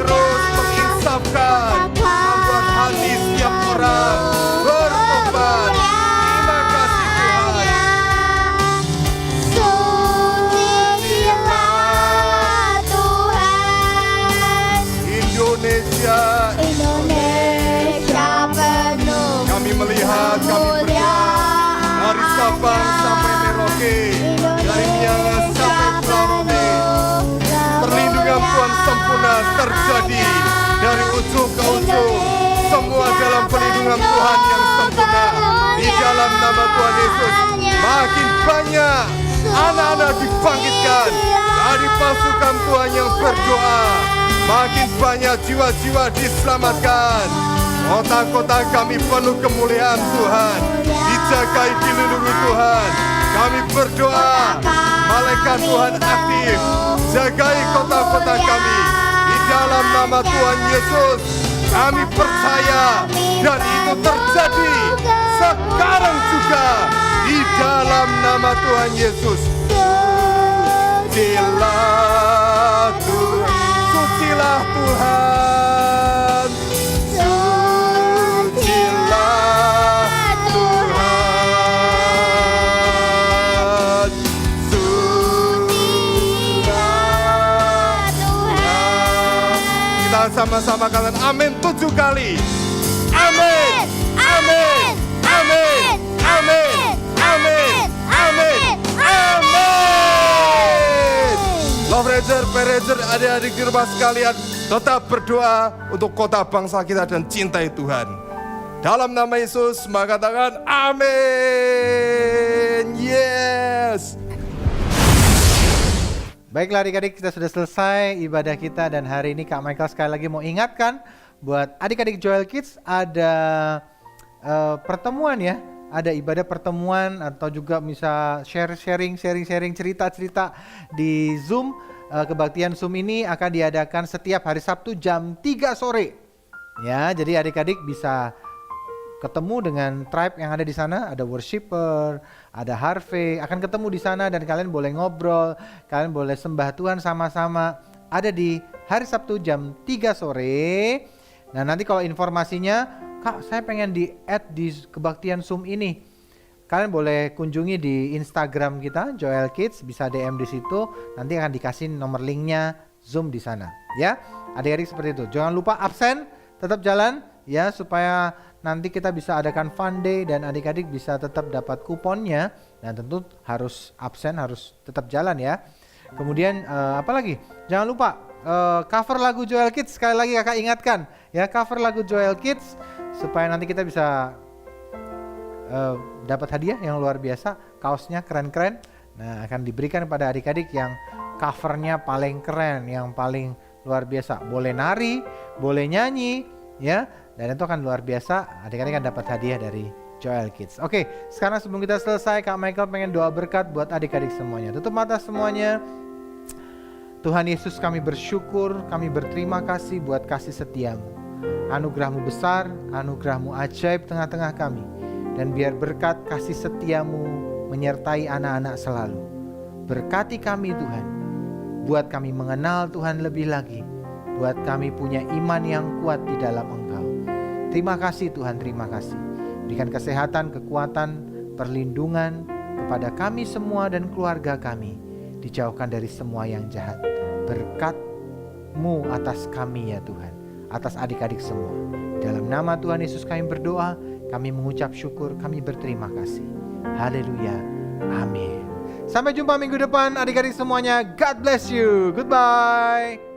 terus menginsafkan, membuat hati setiap orang bertobat. Terima kasih Tuhan. Sucilah Tuhan, Indonesia penuh kami melihat, kami berdoa dari Sabang sampai Merauke, dari Miangas sampai Pulau Rote. Perlindungan Tuhan sempurna terjadi dari ujung ke ujung. Semua dalam perlindungan Tuhan yang sempurna. Di dalam nama Tuhan Yesus, makin banyak anak-anak dibangkitkan dari pasukan Tuhan yang berdoa. Makin banyak jiwa-jiwa diselamatkan. Kota-kota kami penuh kemuliaan Tuhan, dijagai, dilindungi Tuhan. Kami berdoa, malaikat Tuhan aktif, jagai kota-kota kami. Di dalam nama Tuhan Yesus, kami percaya dan itu terjadi sekarang juga. Di dalam nama Tuhan Yesus. Sucilah Tuhan, sucilah Tuhan. Sama-sama kalian amin 7 kali. Amin, amin, amin, amin, amin, amin, amin. Love Ranger, Paranger, adik-adik di rumah sekalian, tetap berdoa untuk kota bangsa kita dan cintai Tuhan. Dalam nama Yesus, maka katakan amin. Yes. Baiklah adik-adik, kita sudah selesai ibadah kita dan hari ini Kak Michael sekali lagi mau ingatkan buat adik-adik Joel Kids ada pertemuan ya, ada ibadah pertemuan atau juga bisa sharing cerita-cerita di Zoom. Kebaktian Zoom ini akan diadakan setiap hari Sabtu jam 3 sore. Ya, jadi adik-adik bisa ketemu dengan tribe yang ada di sana, ada worshiper, ada Harvey, akan ketemu di sana dan kalian boleh ngobrol, kalian boleh sembah Tuhan sama-sama. Ada di hari Sabtu jam 3 sore. Nah, nanti kalau informasinya, Kak, saya pengen di-add di kebaktian Zoom ini. Kalian boleh kunjungi di Instagram kita, Joel Kids, bisa DM di situ, nanti akan dikasih nomor linknya Zoom di sana. Ya, adik-adik seperti itu. Jangan lupa absen, tetap jalan ya supaya nanti kita bisa adakan fun day dan adik-adik bisa tetap dapat kuponnya. Dan tentu harus absen, harus tetap jalan ya. Kemudian apa lagi? Jangan lupa cover lagu Joel Kids, sekali lagi kakak ingatkan ya, cover lagu Joel Kids supaya nanti kita bisa dapat hadiah yang luar biasa, kaosnya keren-keren. Nah, akan diberikan kepada adik-adik yang covernya paling keren, yang paling luar biasa. Boleh nari, boleh nyanyi ya. Dan itu akan luar biasa, adik-adik akan dapat hadiah dari Joel Kids. Oke, sekarang sebelum kita selesai, Kak Michael pengen doa berkat buat adik-adik semuanya. Tutup mata semuanya. Tuhan Yesus, kami bersyukur, kami berterima kasih buat kasih setiamu. Anugerahmu besar, anugerahmu ajaib tengah-tengah kami. Dan biar berkat kasih setiamu menyertai anak-anak selalu. Berkati kami Tuhan, buat kami mengenal Tuhan lebih lagi, buat kami punya iman yang kuat di dalam Engkau. Terima kasih Tuhan, terima kasih. Berikan kesehatan, kekuatan, perlindungan kepada kami semua dan keluarga kami. Dijauhkan dari semua yang jahat. Berkat-Mu atas kami ya Tuhan, atas adik-adik semua. Dalam nama Tuhan Yesus kami berdoa, kami mengucap syukur, kami berterima kasih. Haleluya, amin. Sampai jumpa minggu depan adik-adik semuanya. God bless you, goodbye.